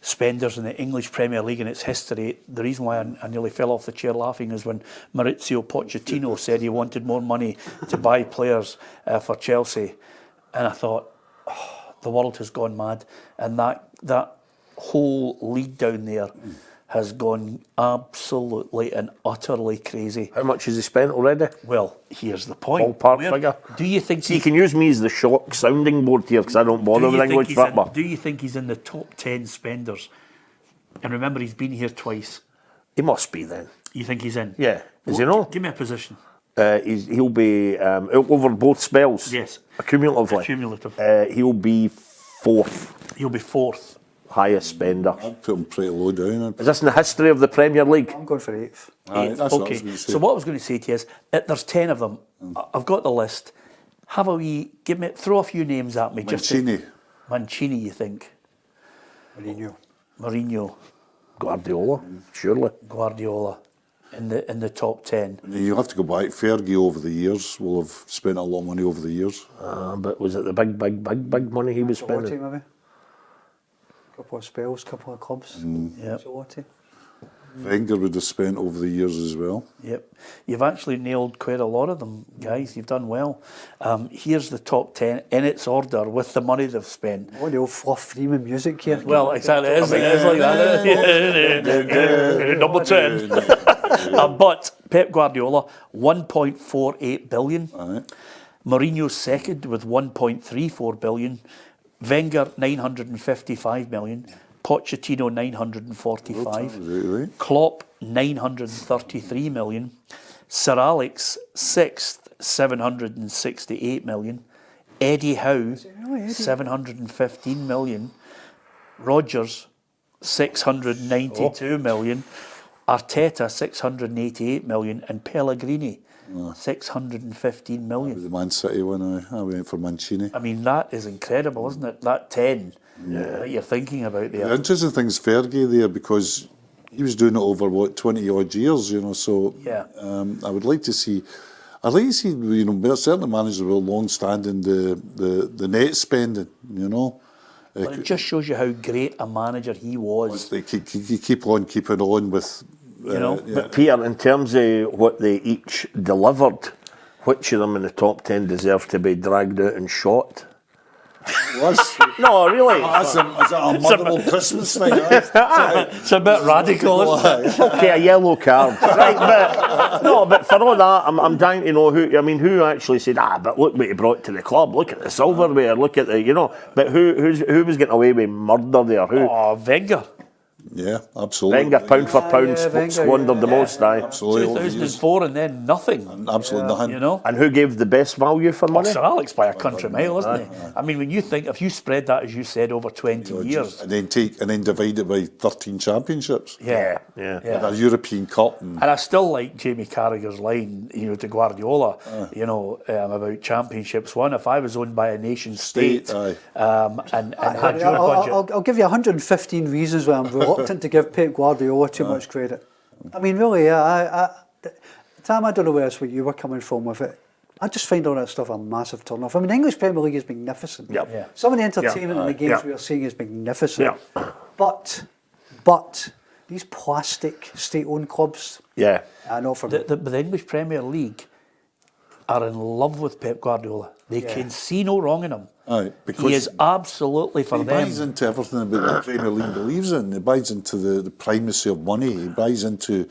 spenders in the English Premier League in its history. The reason why I nearly fell off the chair laughing is when Maurizio Pochettino said he wanted more money to buy players for Chelsea, and I thought, the world has gone mad, and that whole league down there has gone absolutely and utterly crazy. How much has he spent already? Well, here's the point. Ballpark figure. Do you think See, you can use me as the shock sounding board here because I don't bother with English football. do you think he's in the top 10 spenders? And remember, he's been here twice. He must be then. You think he's in? Yeah. Is he not? Give me a position. He'll be over both spells. Yes. Accumulatively. Cumulative. He'll be fourth He'll be fourth. highest spender. I'd put him pretty low down. Is this in the history of the Premier League? I'm going for 8th. Aye, Eighth. that's what I was Okay. gonna say. So what I was going to say to you is, there's 10 of them. I've got the list. Have a wee. Throw a few names at me. Mancini. Mancini, you think? Mourinho. Guardiola, surely. Guardiola. In the top 10. You have to go back. Fergie over the years will have spent a lot of money over the years. But was it the big money he was Ancelotti, spending? maybe. Couple of spells, couple of clubs. Yep. Ancelotti. Wenger would have spent over the years as well. Yep. You've actually nailed quite a lot of them, guys. You've done well. Here's the top 10 in its order with the money they've spent. Oh, the old Fluff Freeman music here. Well, exactly. It is like that. Number 10. But Pep Guardiola, 1.48 billion. Aye. Mourinho's second with 1.34 billion. Wenger, 955 million. Pochettino, 945. Really? Klopp, 933 million. Sir Alex, sixth, 768 million. Eddie Howe, 715 million. Rogers, 692 million. Arteta, 688 million. And Pellegrini, 615 million. The Man City one, I went for Mancini. I mean, that is incredible, isn't it? That 10 that you're thinking about there. The interesting thing is Fergie there because he was doing it over 20 odd years, so Yeah. I would like to see certainly managers with long standing the net spending, But it just shows you how great a manager he was. They keep on keeping on with But Peter, in terms of what they each delivered, which of them in the top 10 deserve to be dragged out and shot? No, really. Is that a Motherwell Christmas thing? It's a bit radical, isn't it? Okay, a yellow card. Right, but for all that, I'm dying to know who actually said, but look what he brought to the club. Look at the silverware. Look at the, but who was getting away with murder there? Who? Oh, Wenger. Yeah, absolutely. Wenger, pound for pound, Wenger, squandered the most, aye. Absolutely. 2004 and then nothing. Absolutely nothing. You know? And who gave the best value for money? Sir Alex by a country mile, isn't he? I mean, when you think, if you spread that, as you said, over 20 years. And then divide it by 13 championships. Yeah. Yeah. And a European Cup. And And I still like Jamie Carragher's line, to Guardiola, about championships won. If I was owned by a nation state, Aye. And had your budget. I'll give you 115 reasons why I'm reluctant to give Pep Guardiola too much credit. I mean, really, Tam, I don't know where you were coming from with it. I just find all that stuff a massive turn off. I mean, the English Premier League is magnificent. Yep. Yeah. Some of the entertainment and the games we are seeing is magnificent. But these plastic state-owned clubs, not for me. But the English Premier League are in love with Pep Guardiola. They can see no wrong in him. Aye, because he is absolutely for he them. buys into everything about the Premier League believes in. He buys into the primacy of money. He buys into,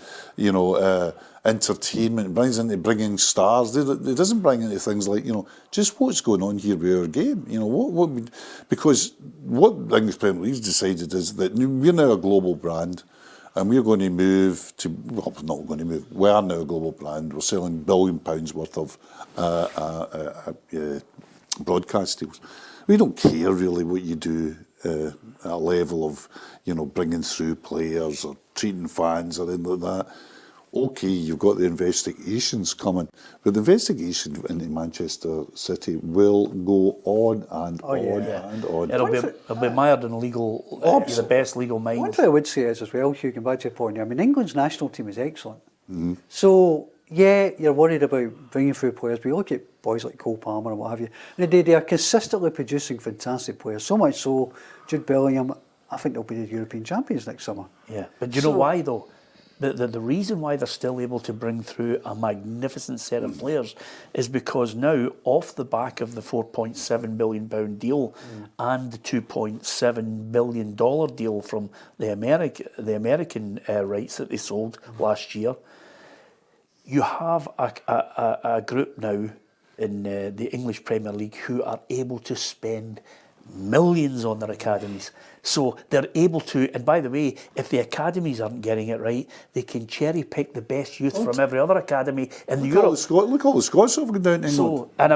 entertainment. He buys into bringing stars. He doesn't bring into things like, just what's going on here with our game. Because what the English Premier League's decided is that we're now a global brand. And we're going to move to, well, we're not going to move, we are now a global brand. We're selling £1 billion worth of broadcast deals. We don't care really what you do at a level of, bringing through players or treating fans or anything like that. Okay, you've got the investigations coming, but the investigation into Manchester City will go on and and on. It'll be mired in legal, the best legal minds. One thing I would say is as well, Hugh, going back to your point, I mean, England's national team is excellent. So, you're worried about bringing through players, but you look at boys like Cole Palmer and what have you, and they are consistently producing fantastic players, so much so, Jude Bellingham, I think they'll be the European champions next summer. Yeah, but do you know why though? The reason why they're still able to bring through a magnificent set of players is because now, off the back of the £4.7 billion deal and the $2.7 billion deal from the American rights that they sold last year, you have a group now in the English Premier League who are able to spend millions on their academies. So they're able to, and by the way, if the academies aren't getting it right, they can cherry pick the best youth from every other academy in Europe. Look all the Scots have gone down to England. So, and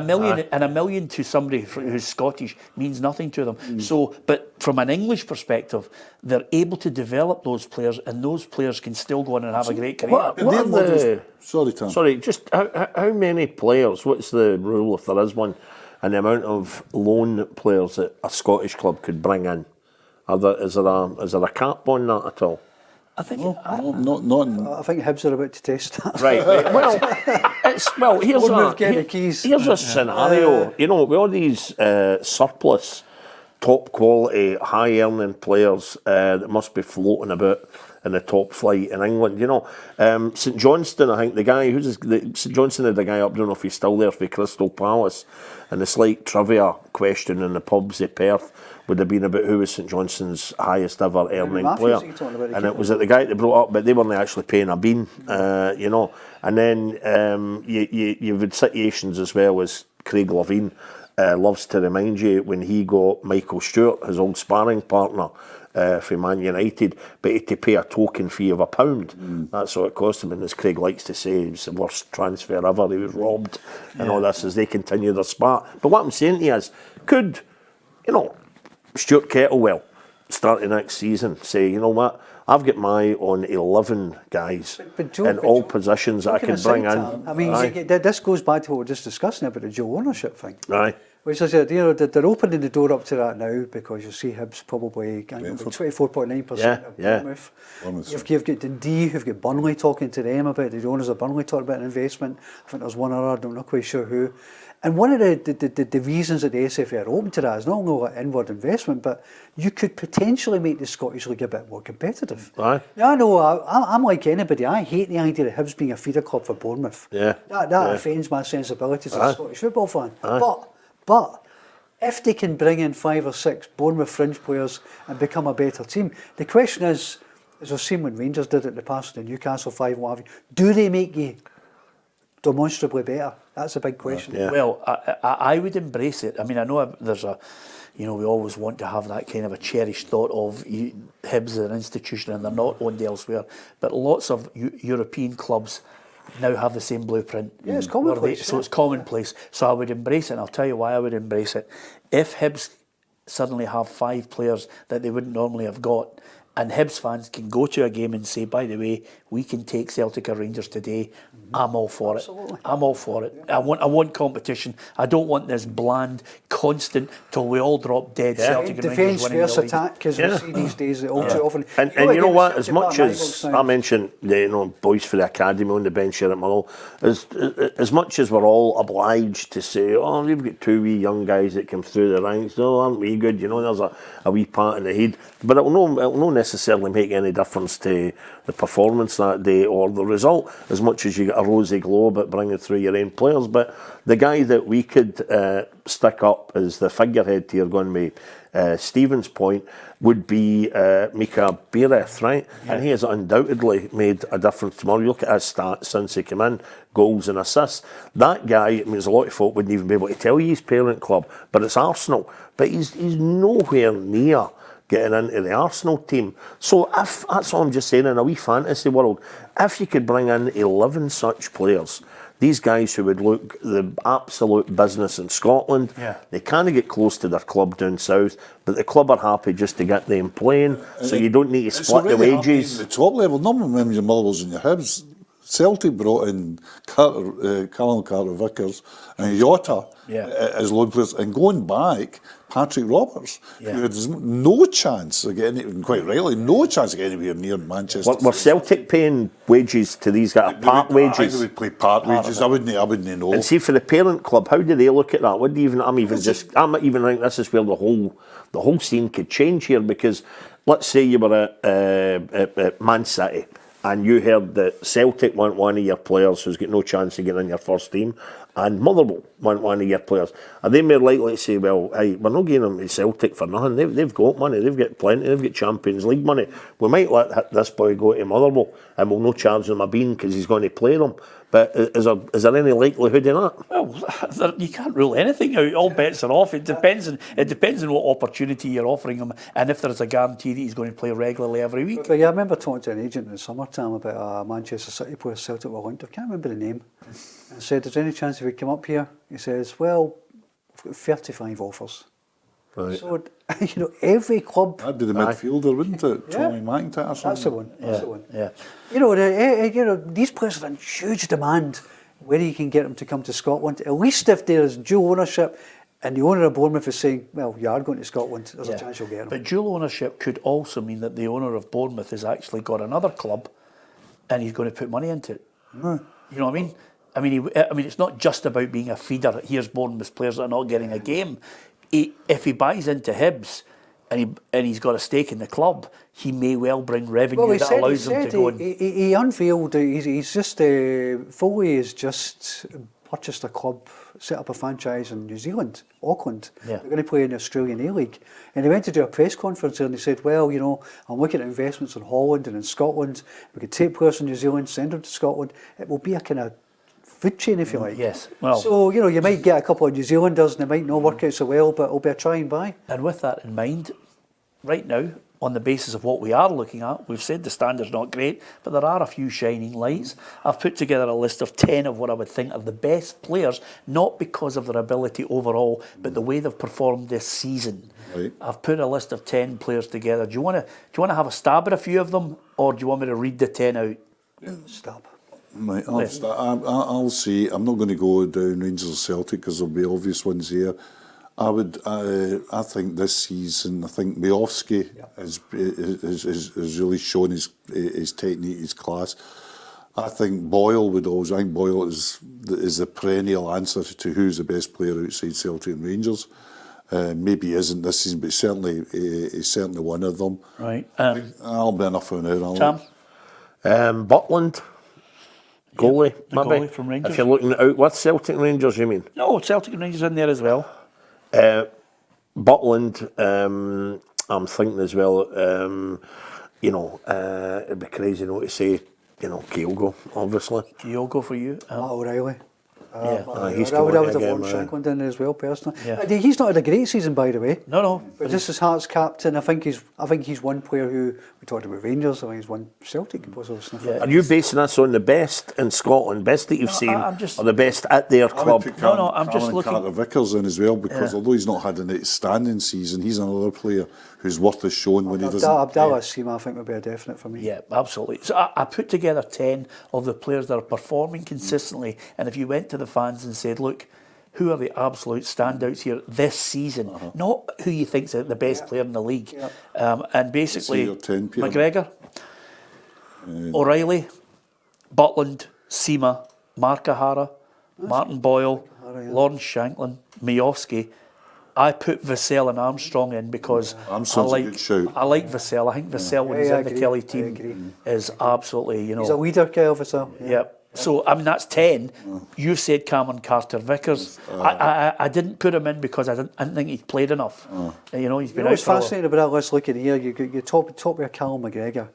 a million to somebody who's Scottish means nothing to them. So, but from an English perspective, they're able to develop those players, and those players can still go on and have a great career. Sorry, Tom. Sorry, just how many players, what's the rule, if there is one, and the amount of loan players that a Scottish club could bring in? Is there a cap on that at all? I think Not I think Hibs are about to test that. Right. Here's a scenario. With all these surplus, top quality, high earning players that must be floating about in the top flight in England. St Johnstone, I think the guy St Johnstone had the guy up. I don't know if he's still there for Crystal Palace, and the slight trivia question in the pubs at Perth would have been about who was St Johnstone's highest ever earning player, and it was the guy that brought up, but they weren't actually paying a bean, And then you've had situations as well as Craig Levein loves to remind you when he got Michael Stewart, his old sparring partner, for Man United, but he had to pay a token fee of £1. That's what it cost him, and as Craig likes to say, it was the worst transfer ever. He was robbed, and all this as they continue their spat. But what I'm saying to you is, could Stuart Kettlewell starting next season say, you know what, I've got my eye on 11 guys in all positions that I can bring in. I mean, this goes back to what we were just discussing about the dual ownership thing. Aye. Which I said, they're opening the door up to that now because you see Hibs probably going for 24.9% of Bournemouth. You've got Dundee, you've got Burnley talking to them about, the owners of Burnley talking about an investment. I think there's one other, I'm not quite sure who. And one of the reasons that the SFA are open to that is not only inward investment, but you could potentially make the Scottish League a bit more competitive. Right. Yeah, I know, I'm like anybody. I hate the idea of Hibs being a feeder club for Bournemouth. Yeah. That offends my sensibilities as a Scottish football fan. But if they can bring in 5 or 6 Bournemouth fringe players and become a better team, the question is, as we've seen when Rangers did it in the past, the Newcastle 5 and what have you, do they make you demonstrably better? That's a big question. Yeah. Well, I would embrace it. I mean, I know there's we always want to have that kind of a cherished thought of Hibs as an institution and they're not owned elsewhere. But lots of European clubs now have the same blueprint. Yeah, it's commonplace. So it's commonplace. So I would embrace it, and I'll tell you why I would embrace it. If Hibs suddenly have 5 players that they wouldn't normally have got, and Hibs fans can go to a game and say, by the way, we can take Celtic or Rangers today, I'm all for Absolutely. it. I'm all for it. I want competition. I don't want this bland, constant, till we all drop dead Celtic and Rangers Defence winning versus the league. attack, because we see these days that all too often. And you know what? As much as I mentioned, boys for the academy on the bench here at Motherwell, as much as we're all obliged to say, oh, we've got 2 wee young guys that come through the ranks, oh, aren't we good? There's a wee pat in the head, but it will not necessarily make any difference to the performance that day or the result, as much as you get a rosy glow about bringing through your own players. But the guy that we could stick up as the figurehead here, going with Stephen's point, would be Mika Bereth, right? Yeah. And he has undoubtedly made a difference tomorrow. You look at his stats since he came in, goals and assists. That guy, I mean, there's a lot of folk wouldn't even be able to tell you his parent club, but it's Arsenal. But he's nowhere near getting into the Arsenal team. So if, that's all I'm just saying, in a wee fantasy world, if you could bring in 11 such players, these guys who would look the absolute business in Scotland, they can't get close to their club down south, but the club are happy just to get them playing, so you don't need to split the wages. At the top level, number of your Motherwells and your Hibs, Celtic brought in Callum Carter-Vickers and Jota as loan players, and going back, Patrick Roberts, who had no chance of getting, quite rightly, no chance of getting anywhere near Manchester. Were Celtic paying wages to these guys, part wages? I think they would play part wages. I wouldn't know. And see, for the parent club, how do they look at that? What do you even? I'm even think this is where the whole scene could change here, because let's say you were at Man City, and you heard that Celtic want one of your players who's got no chance of getting in your first team, and Motherwell want one of your players. Are they more likely to say, well, hey, we're not giving them to Celtic for nothing. They've got money, they've got plenty, they've got Champions League money. We might let this boy go to Motherwell and we'll not charge him a bean because he's going to play them. But is there any likelihood in that? Well, you can't rule anything out. All bets are off. It depends on what opportunity you're offering him, and if there's a guarantee that he's going to play regularly every week. But yeah, I remember talking to an agent in the summertime about a Manchester City player Celtic were linked. I can't remember the name. And said, "Is there any chance if we come up here?" He says, "Well, we've got 35 offers." Right. So every club. That'd be the midfielder, wouldn't it? Tommy McIntyre or something. That's the one. That's the one. Yeah. These players are in huge demand. Where you can get them to come to Scotland, at least if there is dual ownership, and the owner of Bournemouth is saying, "Well, you are going to Scotland. There's a chance you'll get them." But dual ownership could also mean that the owner of Bournemouth has actually got another club, and he's going to put money into it. You know what I mean? I mean, it's not just about being a feeder. Here's Bournemouth players that are not getting a game. If he buys into Hibs and he's got a stake in the club, he may well bring revenue that allows him to go. He unveiled. He's just Foley has just purchased a club, set up a franchise in New Zealand, Auckland. Yeah. They're going to play in the Australian A-League, and he went to do a press conference and he said, "Well, I'm looking at investments in Holland and in Scotland. We could take players from New Zealand, send them to Scotland. It will be a kind of food chain, if you like." Yes. Well, so you might get a couple of New Zealanders and they might not work out so well, but it'll be a try and buy. And with that in mind, right now, on the basis of what we are looking at, we've said the standard's not great, but there are a few shining lights. I've put together a list of 10 of what I would think are the best players, not because of their ability overall, but the way they've performed this season. Right. I've put a list of 10 players together. Do you want to have a stab at a few of them, or do you want me to read the 10 out? Stab. Right, I'll say I'm not going to go down Rangers or Celtic because there'll be obvious ones here. I think this season, I think Miofsky has really shown his technique, his class. I think Boyle would always. I think Boyle is the perennial answer to who's the best player outside Celtic and Rangers. Maybe he isn't this season, but he's certainly one of them. Right. I'll be enough for now. Sam? Butland. Goalie, the maybe. goalie from Rangers. If you're looking out with Celtic and Rangers, you mean? No, Celtic and Rangers in there as well. Butland, I'm thinking as well, it'd be crazy not to say Kyogo, obviously. Kyogo for you? Matt O'Reilly. He's I would come have on wanted again, Shankland in there as well, personally. Yeah. He's not had a great season, by the way. No. But just as Hearts captain, I think he's one player who, we talked about Rangers, I think he's one Celtic was a sniffer. Yeah. Are you basing this on the best in Scotland, best that you've seen, or the best at their club? I'm just looking. Carter Vickers in as well, because although he's not had an outstanding season, he's another player who's worth a showing when he doesn't. Abdallah Sima, I think, would be a definite for me. Yeah, absolutely. So I put together 10 of the players that are performing consistently, and if you went to the fans and said, look, who are the absolute standouts here this season? Not who you think's the best player in the league. And basically, your 10, Peter. McGregor, O'Reilly, Butland, Seema, Mark O'Hara, Martin Boyle, Lawrence Shanklin, Miofsky. I put Vassell and Armstrong in because Armstrong's a good shout. I like Vassell. I think Vassell, when he's in the Kelly team, is absolutely, He's a leader, Kyle Vassell. Yep. So, I mean, that's 10. You said Cameron Carter-Vickers. I didn't put him in because I didn't think he'd played enough. He's been out What's for a while. fascinating about that, let's look at here, you top with Callum McGregor,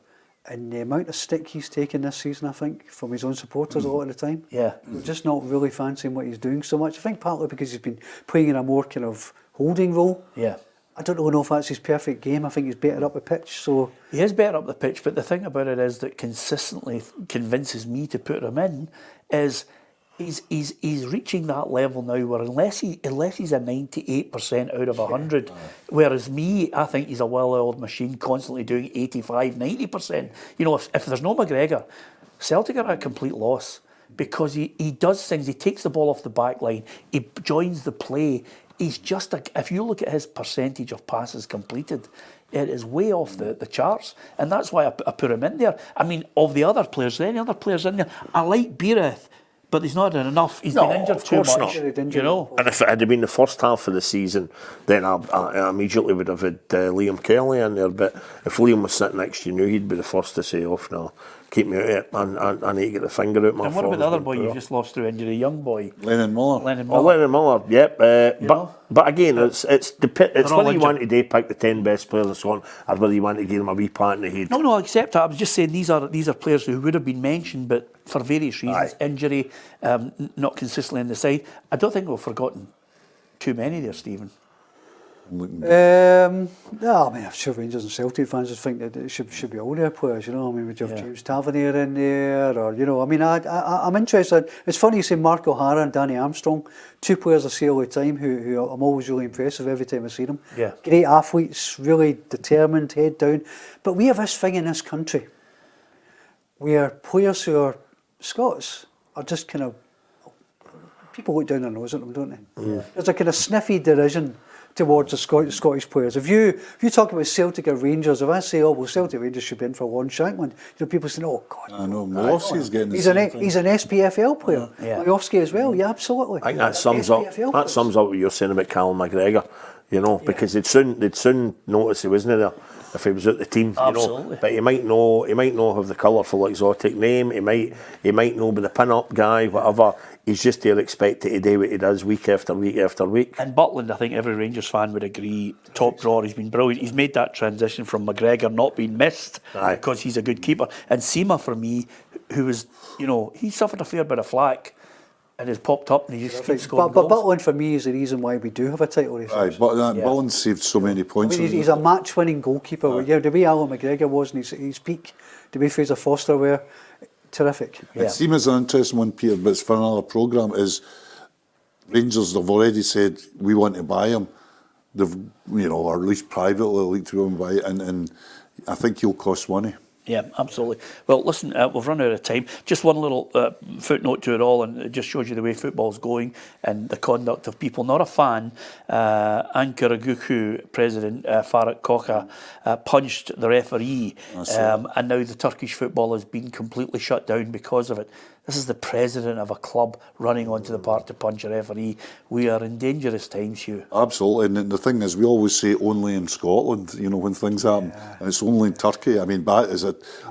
and the amount of stick he's taken this season, I think, from his own supporters a lot of the time. Yeah. We're just not really fancying what he's doing so much. I think partly because he's been playing in a more kind of holding role. Yeah. I don't really know if that's his perfect game. I think he's better up the pitch. So He is better up the pitch, but the thing about it is that consistently convinces me to put him in is he's reaching that level now where unless he's a 98% out of 100, whereas me, I think he's a well-oiled machine constantly doing 85, 90%. If there's no McGregor, Celtic are at a complete loss because he does things. He takes the ball off the back line. He joins the play. He's just if you look at his percentage of passes completed, it is way off the charts, and that's why I put him in there. I mean, of the other players, any other players in there, I like Beereth, but he's not done enough. He's been injured too much. And if it had been the first half of the season, then I immediately would have had Liam Kelly in there. But if Liam was sitting next to you, knew he'd be the first to say, "Off now, keep me out of it. I need to get the finger out my." And what about the other boy you've just lost through injury, young boy? Lennon Muller. Lennon Muller, yep. But again, it's whether you want to pick the 10 best players and so on, or whether you want to give them a wee pat in the head. No, I accept that. I was just saying these are players who would have been mentioned, but for various reasons, injury, not consistently in the side. I don't think we've forgotten too many there, Stephen. I'm sure Rangers and Celtic fans would think that it should be all their players. Would you have James Tavernier in there, or I'm interested. It's funny you say Mark O'Hara and Danny Armstrong, two players I see all the time who I'm always really impressed with every time I see them. Yeah. Great athletes, really determined, head down. But we have this thing in this country where players who are Scots are just kind of, people look down their nose at them, don't they? Yeah. There's a kind of sniffy derision towards the Scottish players. If you talk about Celtic or Rangers, if I say, Celtic Rangers should be in for Lawrence Shanklin, people say, oh God. I know, Miofsky's getting he's an SPFL player. Miofsky as well, yeah, absolutely. I think that sums up what you're saying about Callum McGregor, because they'd soon notice he wasn't there if he was at the team. Absolutely. But he might not have the colourful exotic name. He might know be the pin-up guy, whatever. He's just there expected to do what he does week after week after week. And Butland, I think every Rangers fan would agree, top drawer. He's been brilliant. He's made that transition from McGregor not being missed because he's a good keeper. And Seema, for me, who was, he suffered a fair bit of flack and has popped up and he just keeps scoring But goals. Butland, for me, is the reason why we do have a title race. Butland saved so many points. He's a match-winning goalkeeper. The way Alan McGregor was in his peak, the way Fraser Foster were, terrific. It seems an interesting one, Peter, but it's for another programme, is Rangers have already said we want to buy him. They've, or at least privately like to buy it, and I think he'll cost money. Yeah, absolutely. Well, listen, we've run out of time. Just one little footnote to it all, and it just shows you the way football's going and the conduct of people. Not a fan. Ankara Gücü president Faruk Koka punched the referee, and now the Turkish football has been completely shut down because of it. This is the president of a club running onto the park to punch a referee. We are in dangerous times, Hugh. Absolutely, and the thing is, we always say only in Scotland, when things happen, and it's only in Turkey. I mean, I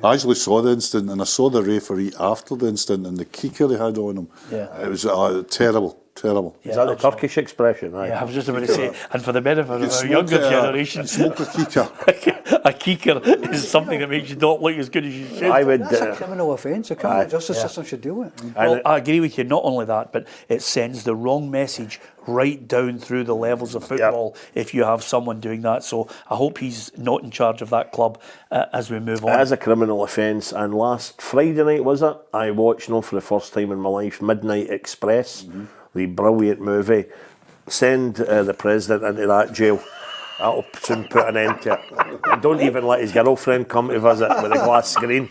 actually saw the incident, and I saw the referee after the incident, and the kicker he had on him. Yeah. It was terrible. Terrible. Is that the Turkish expression? Aye. Yeah, I was just about to say, and for the benefit of our Smoke younger a- generation, Smoke a kika. a keeker is something that makes you not look as good as you should. I would. That's a criminal offence. The criminal Aye. justice system should deal with it. Well, I agree with you. Not only that, but it sends the wrong message right down through the levels of football if you have someone doing that. So I hope he's not in charge of that club as we move on. It is a criminal offence, and last Friday night, was it? I watched, for the first time in my life, Midnight Express, the brilliant movie. Send the president into that jail. That'll soon put an end to it. And don't even let his girlfriend come to visit with a glass screen.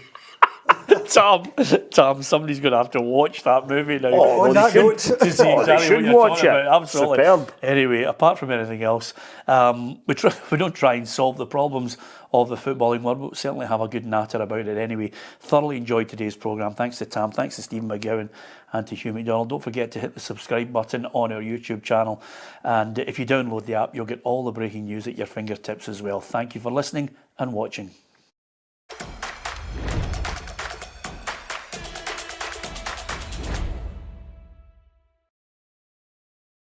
Tom, somebody's going to have to watch that movie now On that note, to see Oh, they exactly should what you're watch talking it. about. Absolutely. Superb. Anyway, apart from anything else, we don't try and solve the problems of the footballing world, but we certainly have a good natter about it anyway. Thoroughly enjoyed today's programme. Thanks to Tam, thanks to Stephen McGowan and to Hugh McDonald. Don't forget to hit the subscribe button on our YouTube channel. And if you download the app, you'll get all the breaking news at your fingertips as well. Thank you for listening and watching.